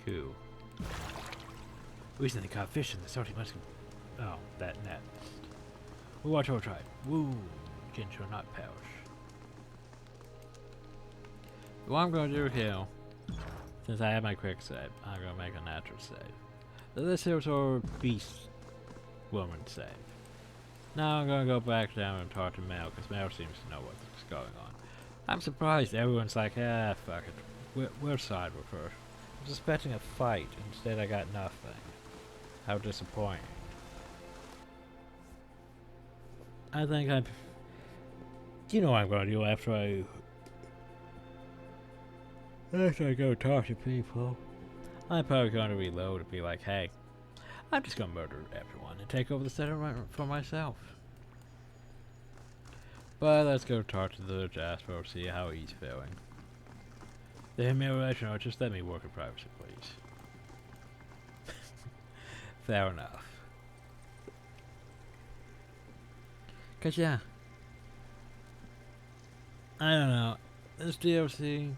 Cool. Recently caught fish in the salty musky. Oh, that net. We'll watch our tribe. Woo! Kin shall not perish. What I'm gonna do here, since I have my quick save, I'm gonna make a natural save. This here's our beast woman save. Now I'm gonna go back down and talk to Mel, because Mel seems to know what's going on. I'm surprised everyone's like, ah, fuck it. We'll side with her. I was expecting a fight, instead I got nothing. How disappointing. I think I'm... You know what I'm gonna do after I go talk to people. I'm probably gonna reload and be like, hey, I'm just gonna murder everyone and take over the settlement for myself. But let's go talk to the Jasper, see how he's feeling. The humiliation, or just let me work in privacy, please. Fair enough. Cause yeah, I don't know, this DLC,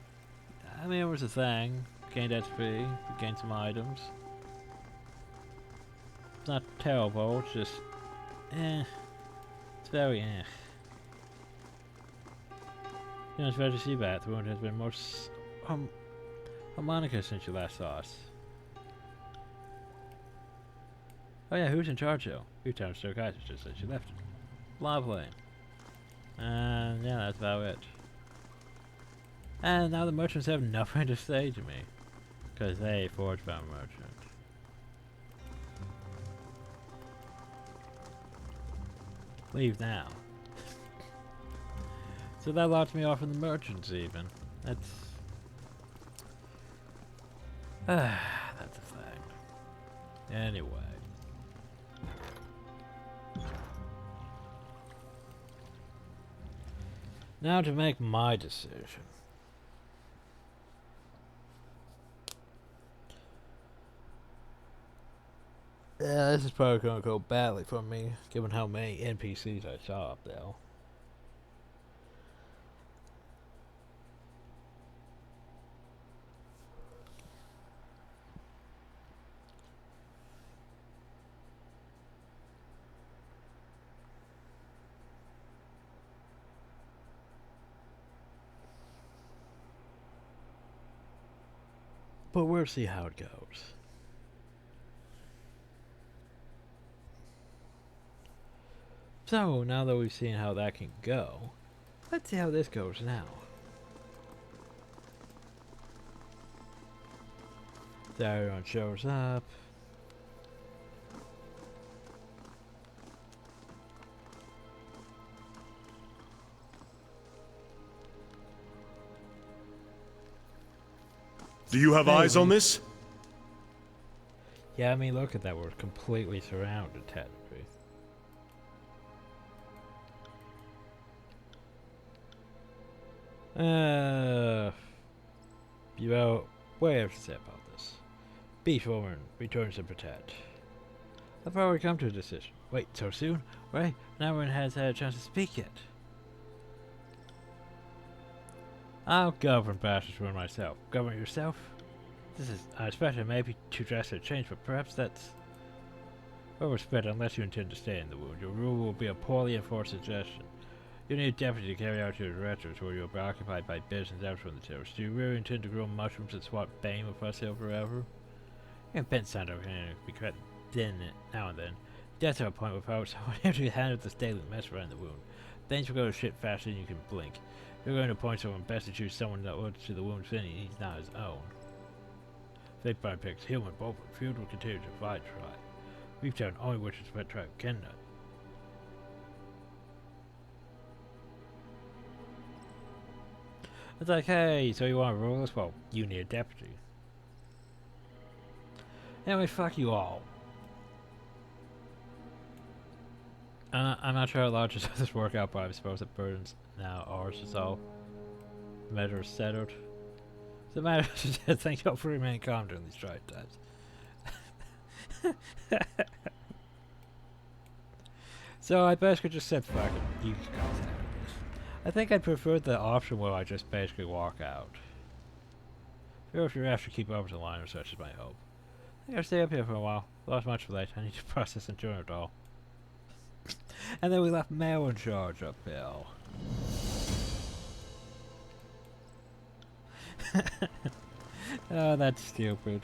I mean it was a thing, gained XP, gained some items. It's not terrible, it's just, it's very You know, it's better to see that the wound has been more harmonica since you last saw us. Oh yeah, who's in charge though? Lieutenant Sir Kaiser just since you left. Lovely. And yeah, that's about it. And now the merchants have nothing to say to me. Because they forged bound merchant. Leave now. So that locks me off from the merchants even. That's... that's a thing. Anyway. Now to make my decision. Yeah, this is probably going to go badly for me, given how many NPCs I saw up there. But we'll see how it goes. So, now that we've seen how that can go, Let's see how this goes now. So everyone shows up. Do you have eyes on this? Yeah, I mean, look at that. We're completely surrounded, technically. You know, what do you have to say about this? Beastwoman returns to protect. I've already come to a decision. Wait, so soon? Right? No one has had a chance to speak yet. I'll govern Bastards for myself. Govern yourself? This is especially maybe too drastic a change, but perhaps that's overspread unless you intend to stay in the wound. Your rule will be a poorly enforced suggestion. You need a deputy to carry out your directives, or you'll be occupied by business out from the terrorists. Do you really intend to grow mushrooms and swap Bane with us here forever? You can bend sound over here and be cut now and then. That's our point without someone here to handle this daily mess around the wound. Things will go to shit faster than you can blink. You're going to point someone best to choose someone that looks to the wound's fitting he's not his own. Fate by picks human, both feud will continue to divide tribe. We've done only wishes for tribe cannot. It's like, hey, so you want to rule us? Well, you need a deputy. Anyway, fuck you all. I'm not sure how large does this work out, but I suppose it burns now ours is all. The matter is settled. The matter is that thank you all for remaining calm during these trying times. So I basically just said fuck it, you guys have this. I think I prefer the option where I just basically walk out. If you're after keep over the line or such is my hope. I think I'll stay up here for a while. Lost much for late. I need to process and join it all. And then we left Mel in charge uphill. Oh, that's stupid.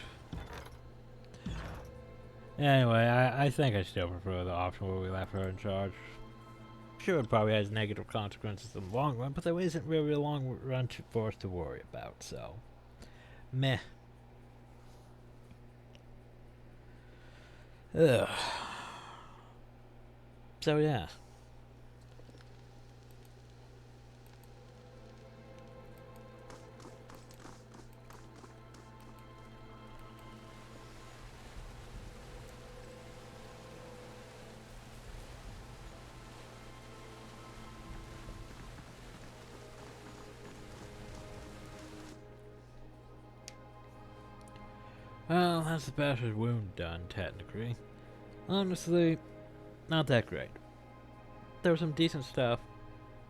Anyway, I think I still prefer the option where we left her in charge. Sure, it probably has negative consequences in the long run, but there isn't really a long run for us to worry about, so... Meh. Ugh. So yeah. Well, that's the bastard wound done, technically. Honestly, not that great. There was some decent stuff,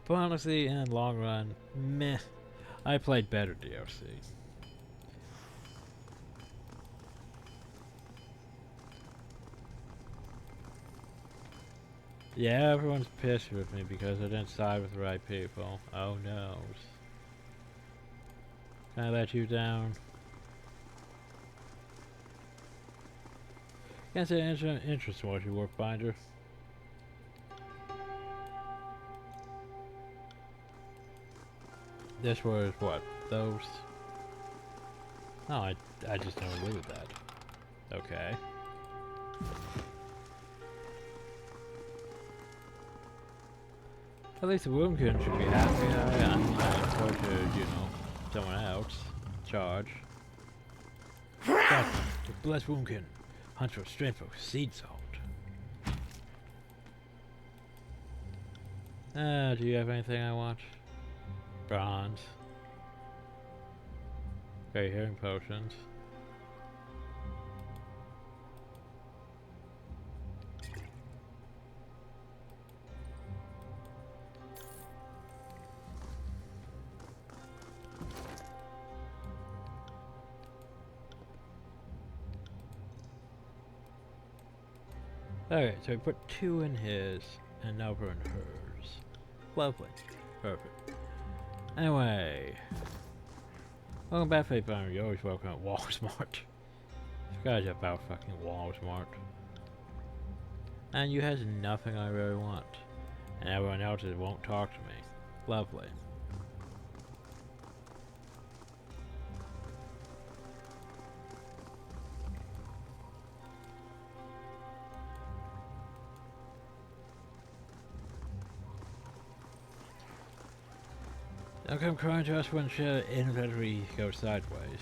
but honestly, in the long run, meh. I played better DLC. Yeah, everyone's pissed with me because I didn't side with the right people. Oh no. Can I let you down? Can't say interesting what you work, Binder. This was what? Those? Oh, I just don't agree with that. Okay. At least the Woundkin should be happy. I'm going to, you know, someone else. Charge. Bless Woundkin. Hunt for strength for seed salt. Do you have anything I want? Bronze. Okay, healing potions. Alright, so we put 2 in his and over in hers. Lovely. Perfect. Anyway. Welcome back, Fate Binder. You're always welcome at Walmart. This guy's about fucking Walmart. And you has nothing I really want. And everyone else won't talk to me. Lovely. Don't come crying to us when shit inventory goes sideways.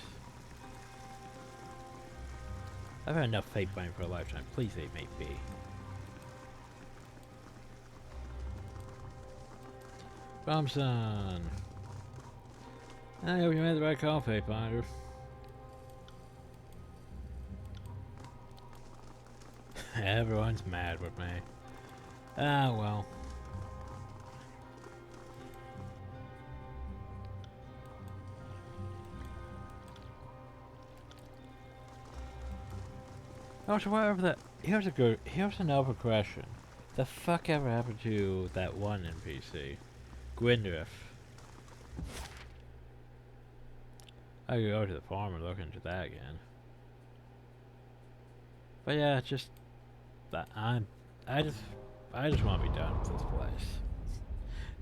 I've had enough fate buying for a lifetime. Please leave me be. Thompson! I hope you made the right call, Fate Binder. Everyone's mad with me. Ah, well. Oh, so whatever that. Here's another question. The fuck ever happened to that one NPC? Gwyneth. I could go to the farm and look into that again. But yeah, it's just that I just want to be done with this place.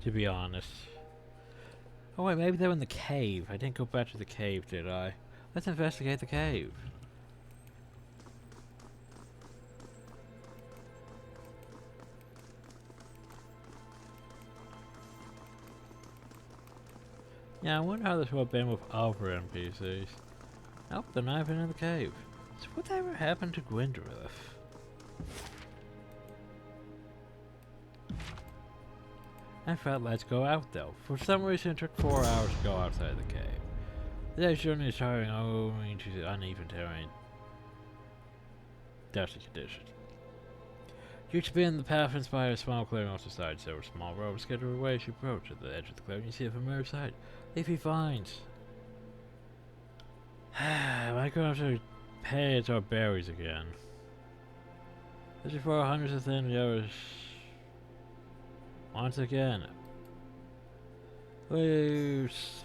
To be honest. Oh wait, maybe they're in the cave. I didn't go back to the cave, did I? Let's investigate the cave. Yeah, I wonder how this would have been with other NPCs. Nope, they're not even in the cave. So whatever happened to Gwyneth? I felt let's go out though. For some reason it took 4 hours to go outside the cave. Today's journey is tiring owing to uneven terrain. Dusty conditions. You spin the path inspired a small clearing off the side, so a small road scattered away as you approach. At the edge of the clearing you see a familiar sight. Leafy vines. Might go have to pay it our berries again. As before, hundreds of thin yellows. Once again. Leaves.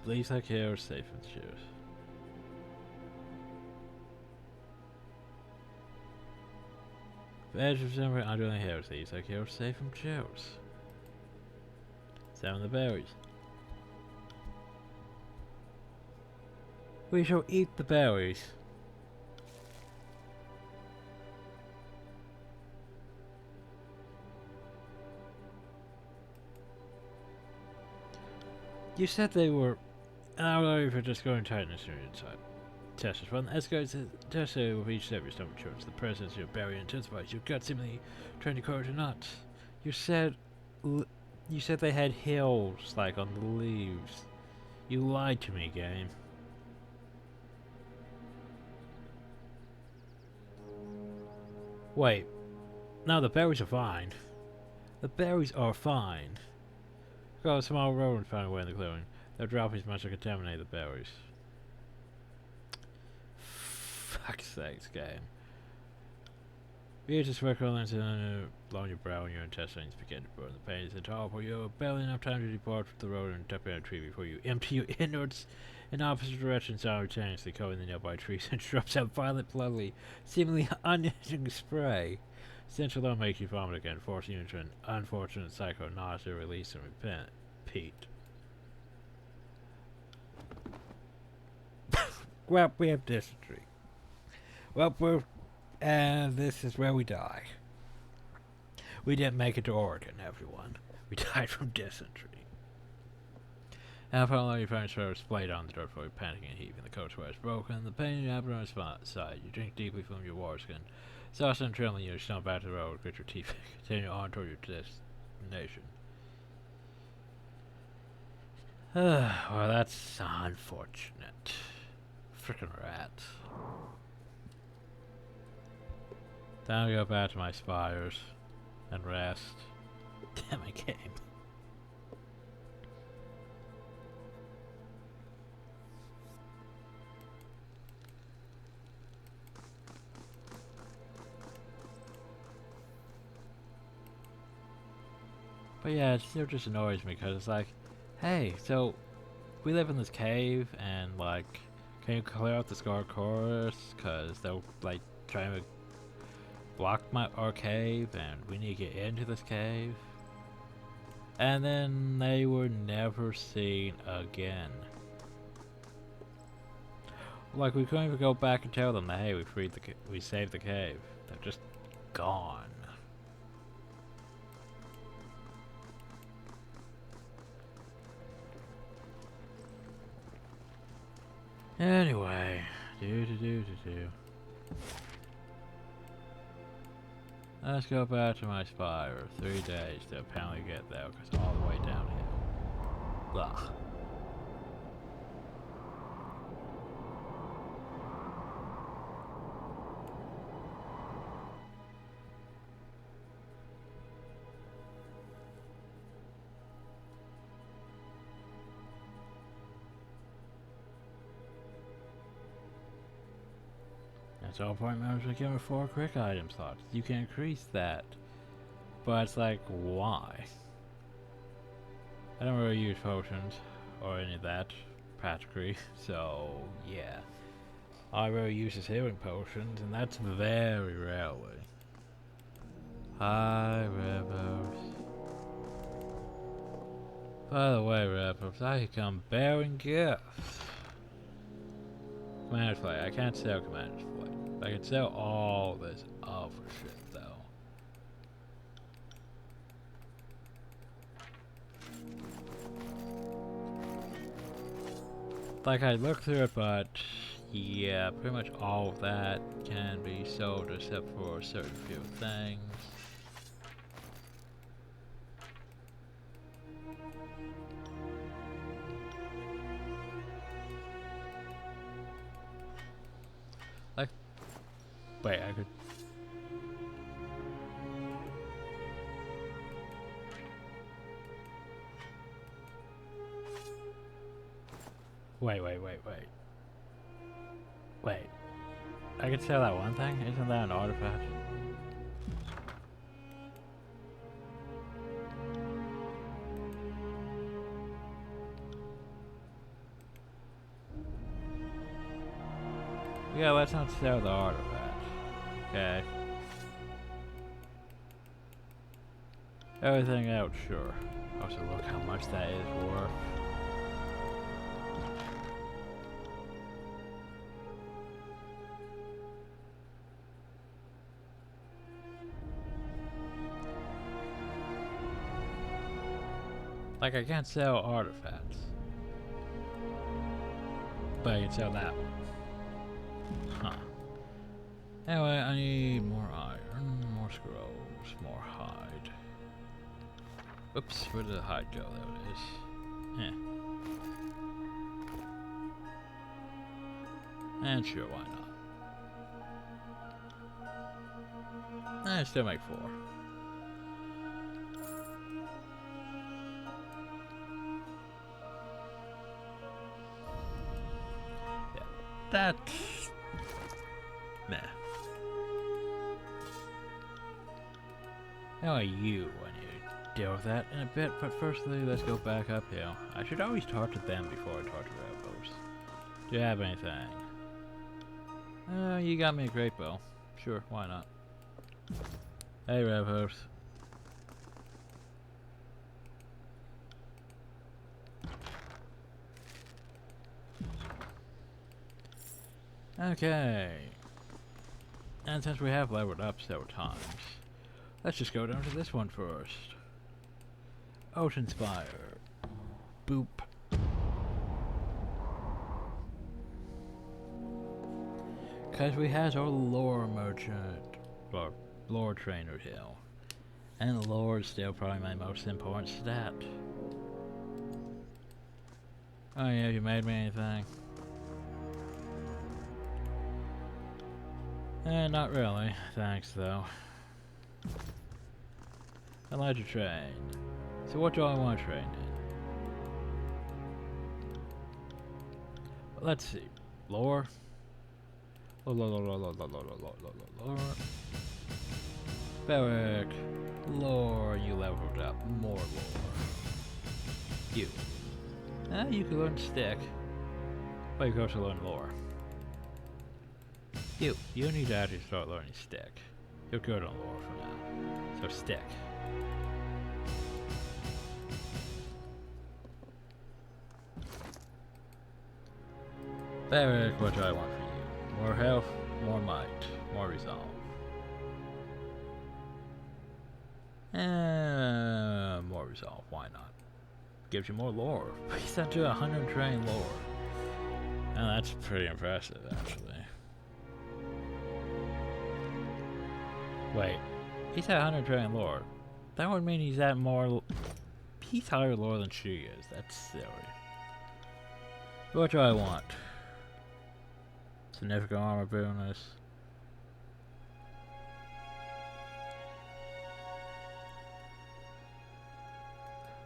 Leaves like hair, safe and shoes. The edge of summer underlying hair, leaves like hair, safe from shoes. Some of the berries. We shall eat the berries. You said they were. I don't know if you're just going tightness on your inside. Test this one. As goes test with each step your stomach shows the presence of your berry intensifies. Your gut seemingly trying to courage or not. You said they had hills like on the leaves. You lied to me, game. Wait. No, the berries are fine. The berries are fine. Got a small rodent found away in the clearing. Their droppings must have contaminated the berries. Fuck's sakes, game. You just work along your brow and your intestines begin to burn. The pain is intolerable. You have barely enough time to depart from the road and tap in a tree before you empty your innards in opposite directions simultaneously, covering the nearby trees and drops out violent, bloody, seemingly unending spray. Stench alone makes you vomit again, forcing you into an unfortunate cycle of nausea, release, and repeat. Well, we have dysentery. Well, this is where we die. We didn't make it to Oregon, everyone. We died from dysentery. After all, your parents were splayed on the dirt floor, panting and heaving. The coach was broken. The pain in your abdomen side. You drink deeply from your war skin. Exhausted and trembling, you stomp back to the road, grit your teeth, continue on toward your destination. Well, that's unfortunate. Frickin' rat. Time to go back to my spires and rest. Damn, I game. But yeah, it still just annoys me because it's like, hey, so we live in this cave and like, can you clear out the Scar Chorus? Because they'll like try to block our cave and we need to get into this cave. and then they were never seen again. Like, we couldn't even go back and tell them that, hey, we saved the cave. They're just gone. Anyway, let's go back to my spire. 3 days to apparently get there, because all the way downhill. Ugh. That's all point members are given 4 quick item slots. You can increase that. But it's like, why? I don't really use potions or any of that practically, so yeah. All I really use is healing potions, and that's very rarely. Hi, Rebels. By the way, Rebels, I can come bearing gifts. Commander's Flight. I can't sell Commander's Flight. I can sell all this other shit, though. Like, I looked through it, but yeah, pretty much all of that can be sold except for a certain few things. Like, wait, I could... Wait. I could sell that one thing? Isn't that an artifact? Yeah, let's not sell the artifact. Okay. Everything else, sure. Also, look how much that is worth. Like, I can't sell artifacts. But I can sell that one. Huh. Anyway, I need more iron, more scrolls, more hide. Oops, where did the hide go? There it is. And sure, why not? I still make 4. That's... meh. How are you when you deal with that in a bit, but firstly, let's go back uphill. I should always talk to them before I talk to Rebels. Do you have anything? You got me a great bow. Sure, why not? Hey, Rebels. Okay. And since we have leveled up several times, let's just go down to this one first. Ocean Spire. Boop. Because we have our lore merchant, or lore trainer hill. And lore is still probably my most important stat. Oh yeah, you made me anything? Not really. Thanks, though. I'd like to train. So what do I want to train in? Let's see. Lore. Lore. Beric. Lore. You leveled up. More lore. You. You can learn stick. But you can also learn lore. You need to actually start learning stick. You're good on lore for now. So stick. Beric, what do I want for you? More health, more might, more resolve. More resolve, why not? Gives you more lore. He's up to 100 train lore. And that's pretty impressive, actually. Wait, he's at 100 train lore. That would mean he's at more. He's higher lore than she is. That's silly. What do I want? Significant armor bonus.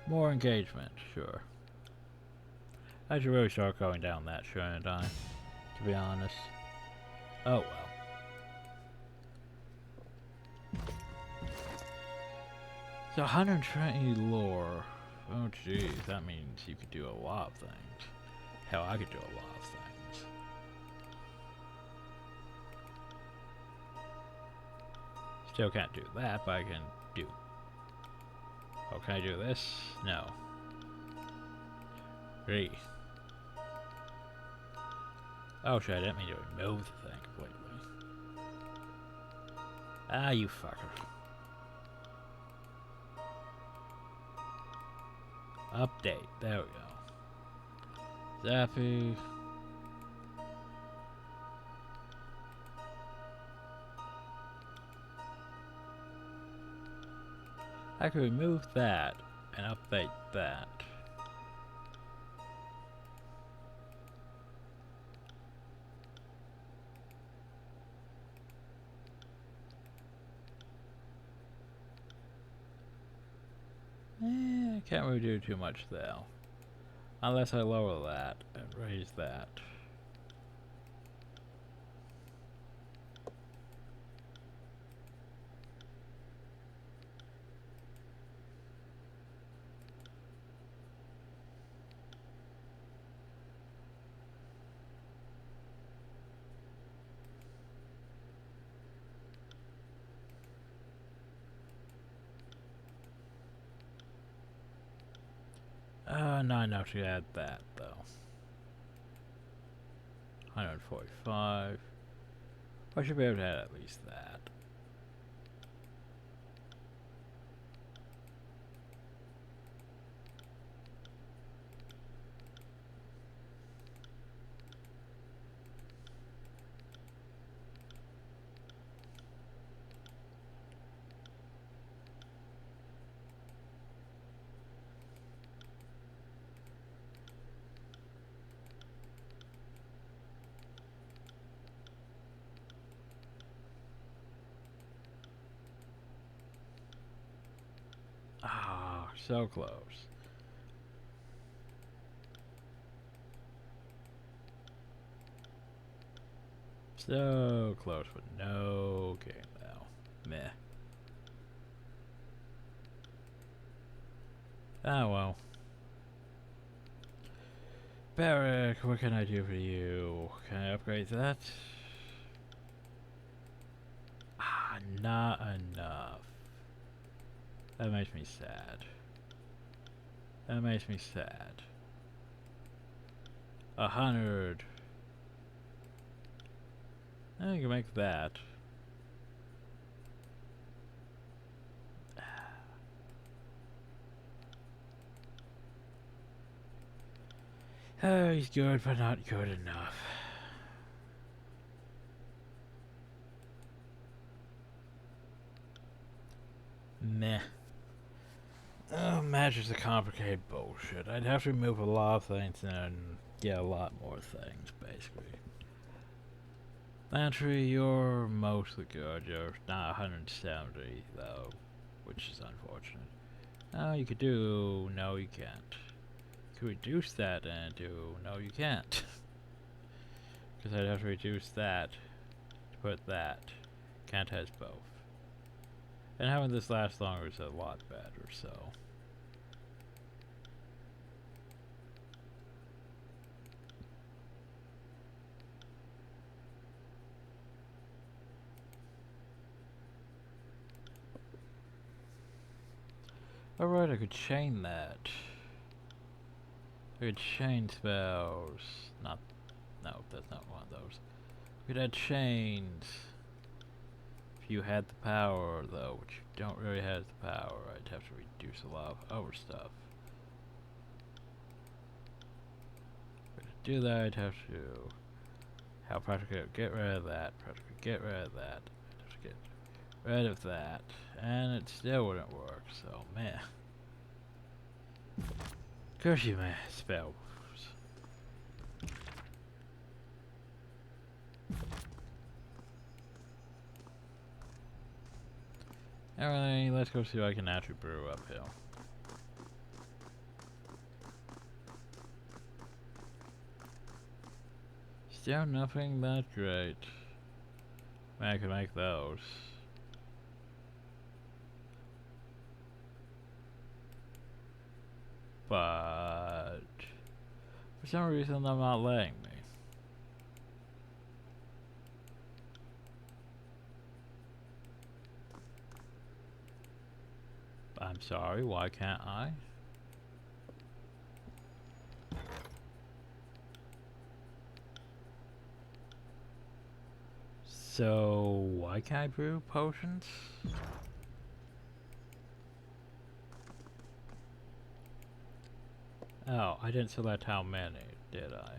More engagement, sure. I should really start going down that, shouldn't I? To be honest. Oh well. So 120 lore. Oh jeez, that means you could do a lot of things. Hell, I could do a lot of things. Still can't do that, but I can do. Oh, can I do this? No. Three. Oh shit, I didn't mean to remove the thing completely. Ah, you fucker. Update. There we go. Zappy. I can remove that and update that. I can't really do too much though. Unless I lower that and raise that. Not enough to add that though. 145. I should be able to add at least that. Ah, so close. So close, but no game now. Meh. Ah well. Barrack, what can I do for you? Can I upgrade that? Ah, not enough. That makes me sad. That makes me sad. 100. I can make that. Oh, he's good, but not good enough. Meh. Oh, matches a complicated bullshit. I'd have to remove a lot of things and get a lot more things, basically. Lantry, you're mostly good. You're not 170, though, which is unfortunate. Oh, you could do... No, you can't. You could reduce that and do... No, you can't. Because I'd have to reduce that to put that. Can't has both. And having this last longer is a lot better, so... Alright, I could chain that. I could chain spells. Not No, that's not one of those. We could add chains. If you had the power, though, which you don't really have the power, I'd have to reduce a lot of other stuff. But to do that, I'd have to have practically get rid of that, practically get rid of that, I'd have to get rid of that, and it still wouldn't work, so man. Curse you, man, spells. Alright, let's go see what I can actually brew uphill. Still nothing that great. I can make those. But for some reason they're not letting me. I'm sorry, why can't I? So, why can't I brew potions? Oh, I didn't select how many, did I?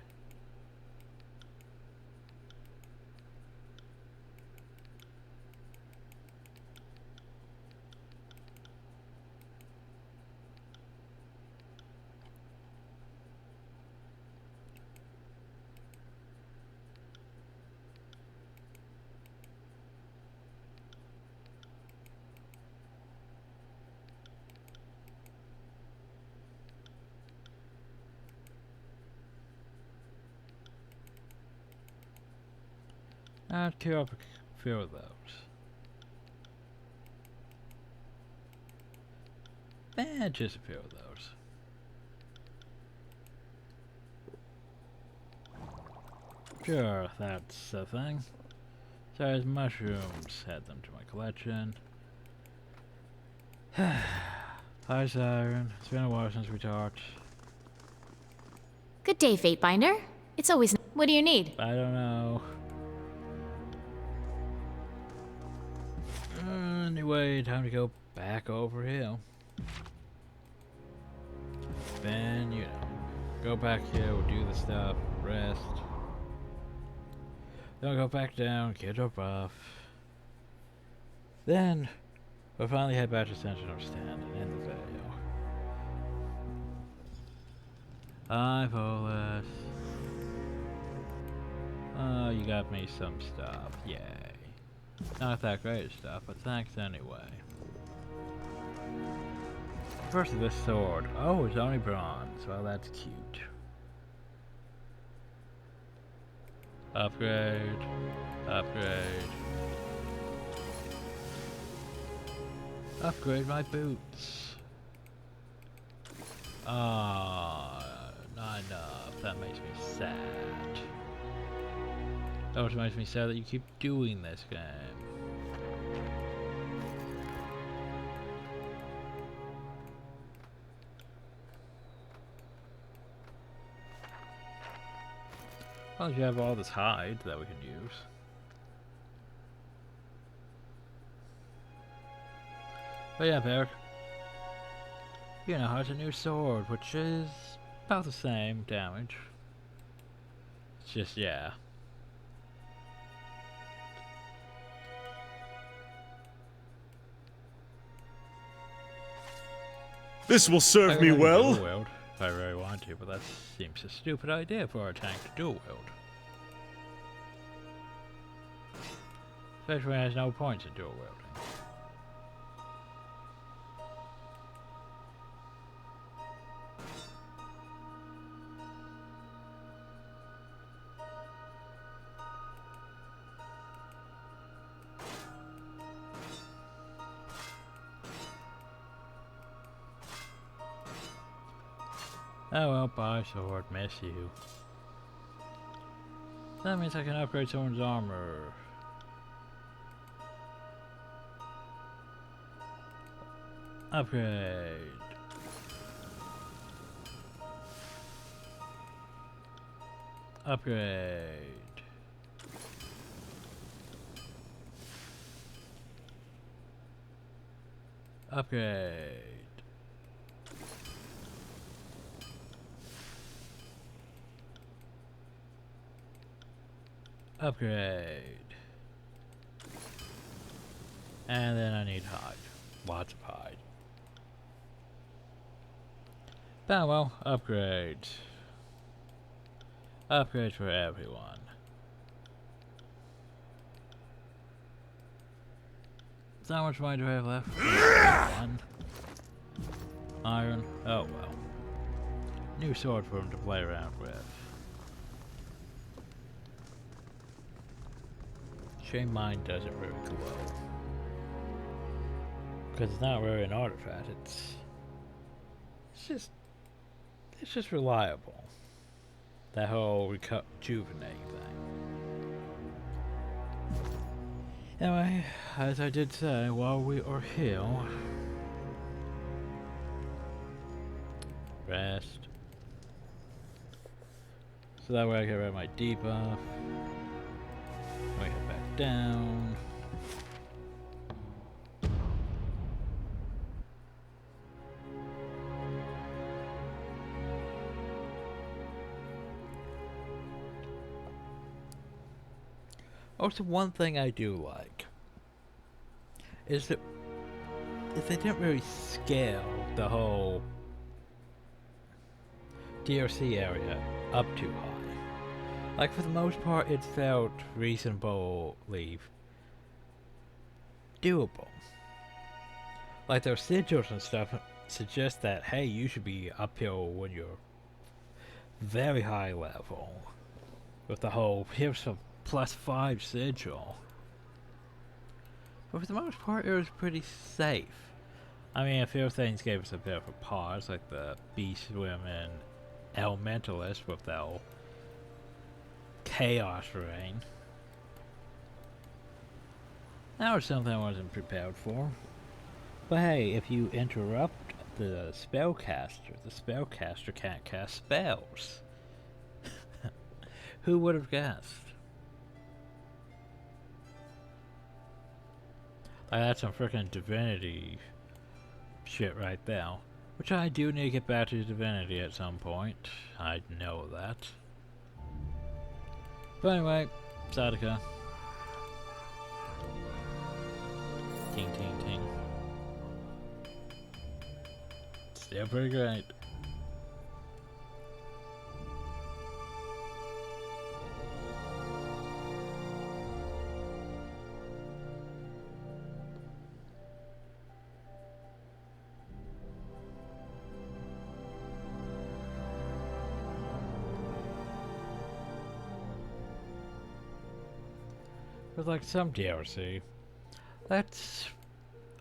I'd queue up a few of those. Just a few of those. Sure, that's a thing. So as mushrooms, add them to my collection. Hi Siren, it's been a while since we talked. Good day, Fatebinder. It's always. What do you need? I don't know. Anyway, time to go back over here. Then, you know, go back here, we'll do the stuff, rest. Then we'll go back down, get our buff. Then, we'll finally head back to Sentinel Stand and end the video. Hi, Polis. Oh, you got me some stuff, yay. Not that great stuff, but thanks anyway. First, this sword. Oh, it's only bronze. Well, that's cute. Upgrade. Upgrade. Upgrade my boots. Ah, not enough. That makes me sad. That also makes me sad that you keep doing this game. Well, you have all this hide that we can use. But yeah, Barrick. You know, it's a new sword, which is about the same damage. It's just, yeah. This will serve me Dual well. wield if I really want to, but that seems a stupid idea for a tank to dual wield. Especially when there's no points in dual wielding. Oh well, bye sword, miss you. That means I can upgrade someone's armor. Upgrade. Upgrade. Upgrade. Upgrade. And then I need hide. Lots of hide. Oh well, upgrades. Upgrades for everyone. So how much money do I have left? One. Iron. Oh well. New sword for him to play around with. Shame mine doesn't really glow. Because it's not really an artifact, it's just reliable. That whole rejuvenate thing. Anyway, as I did say, while we are here, rest. So that way I get rid of my debuff. We head back down. Also, one thing I do like is that they didn't really scale the whole DLC area up too high. Like, for the most part, it felt reasonably doable. Like, their sigils and stuff suggest that, hey, you should be uphill when you're very high level. With the whole, here's some +5 sigil. But for the most part, it was pretty safe. I mean, a few things gave us a bit of a pause, like the Beast Women Elementalist with their Chaos Rain. That was something I wasn't prepared for. But hey, if you interrupt the spellcaster can't cast spells. Who would have guessed? Like, that's some freaking divinity shit right there. Which I do need to get back to divinity at some point. I know that. But anyway, Sadaka. Ting ting ting. Still pretty great. With like some DLC, that's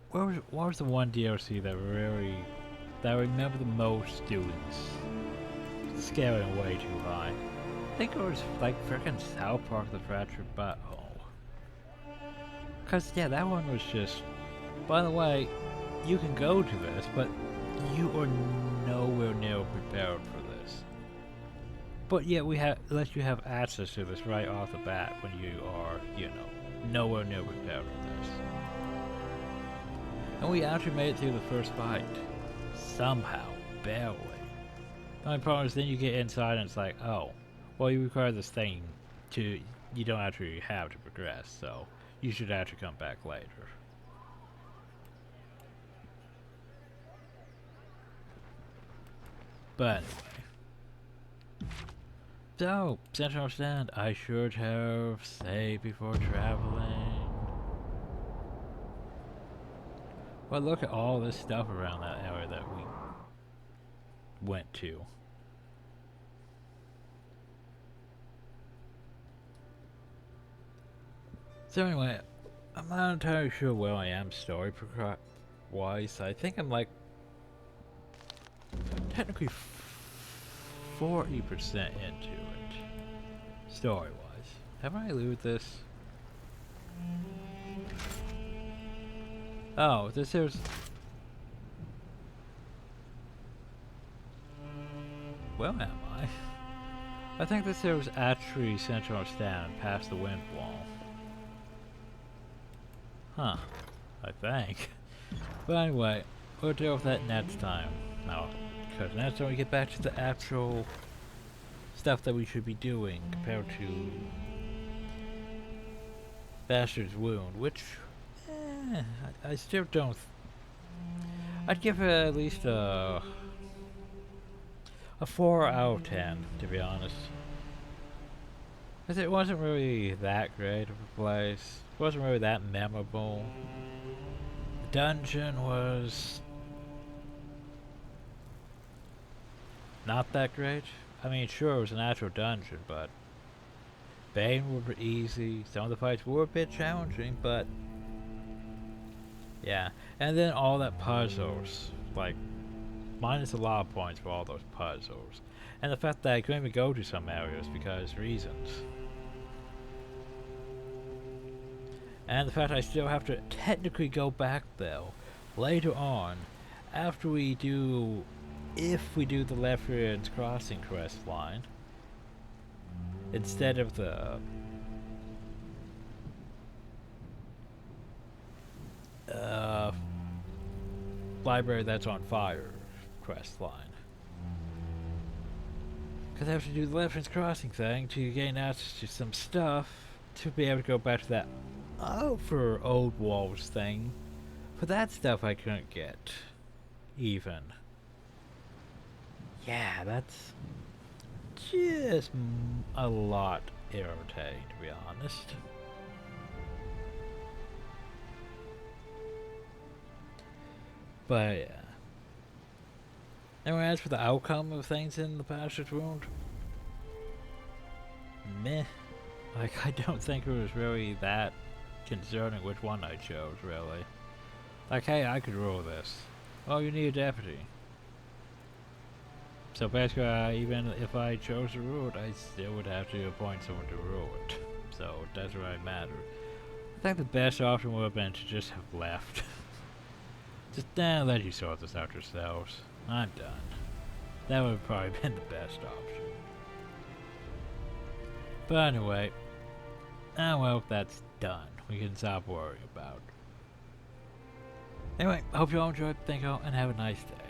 what was the one DLC that I remember the most doing scaling way too high. I think it was like frickin' South Park: The Fractured Butthole. Cause yeah, that one was just. By the way, you can go to this, but you are nowhere near prepared for this. But yeah, let you have access to this right off the bat when you are, you know, nowhere near prepared for this. And we actually made it through the first fight. Somehow. Barely. The only problem is then you get inside and it's like, oh, well, you require this thing you don't actually have to progress, so you should actually come back later. But anyway. So, Central Stand, I should have saved before traveling. Well, look at all this stuff around that area that we went to. So anyway, I'm not entirely sure where I am story-wise. I think I'm like technically 40% into it, story-wise. Haven't I looted this? Oh, this is... Where am I? I think this here was actually central stand past the wind wall. Huh. I think. But anyway, we'll deal with that next time. No, because next time we get back to the actual stuff that we should be doing compared to Bastard's Wound, which I still don't. I'd give it at least a 4 out of 10, to be honest. Because it wasn't really that great of a place. It wasn't really that memorable. The dungeon was not that great. I mean, sure, it was an actual dungeon, but Bane were easy. Some of the fights were a bit challenging, but yeah. And then all that puzzles, like, minus a lot of points for all those puzzles. And the fact that I couldn't even go to some areas because reasons. And the fact I still have to technically go back though, later on, after we do, if we do the Left Crossing quest line, instead of the library that's on fire quest line. Because I have to do the Left Crossing thing to gain access to some stuff to be able to go back to that for old walls thing. For that stuff I couldn't get. Even. Yeah, that's just a lot irritating, to be honest. But yeah. Anyway, as for the outcome of things in the Bastard's Wound, meh. Like, I don't think it was really that concerning which one I chose, really. Like, hey, I could rule this. Well, you need a deputy. So basically, even if I chose to rule it, I still would have to appoint someone to rule it. So it doesn't really matter. I think the best option would have been to just have left. Just let you sort this out yourselves. I'm done. That would have probably been the best option. But anyway, well, that's done. We can stop worrying about it. Anyway, I hope you all enjoyed. Thank you all, and have a nice day.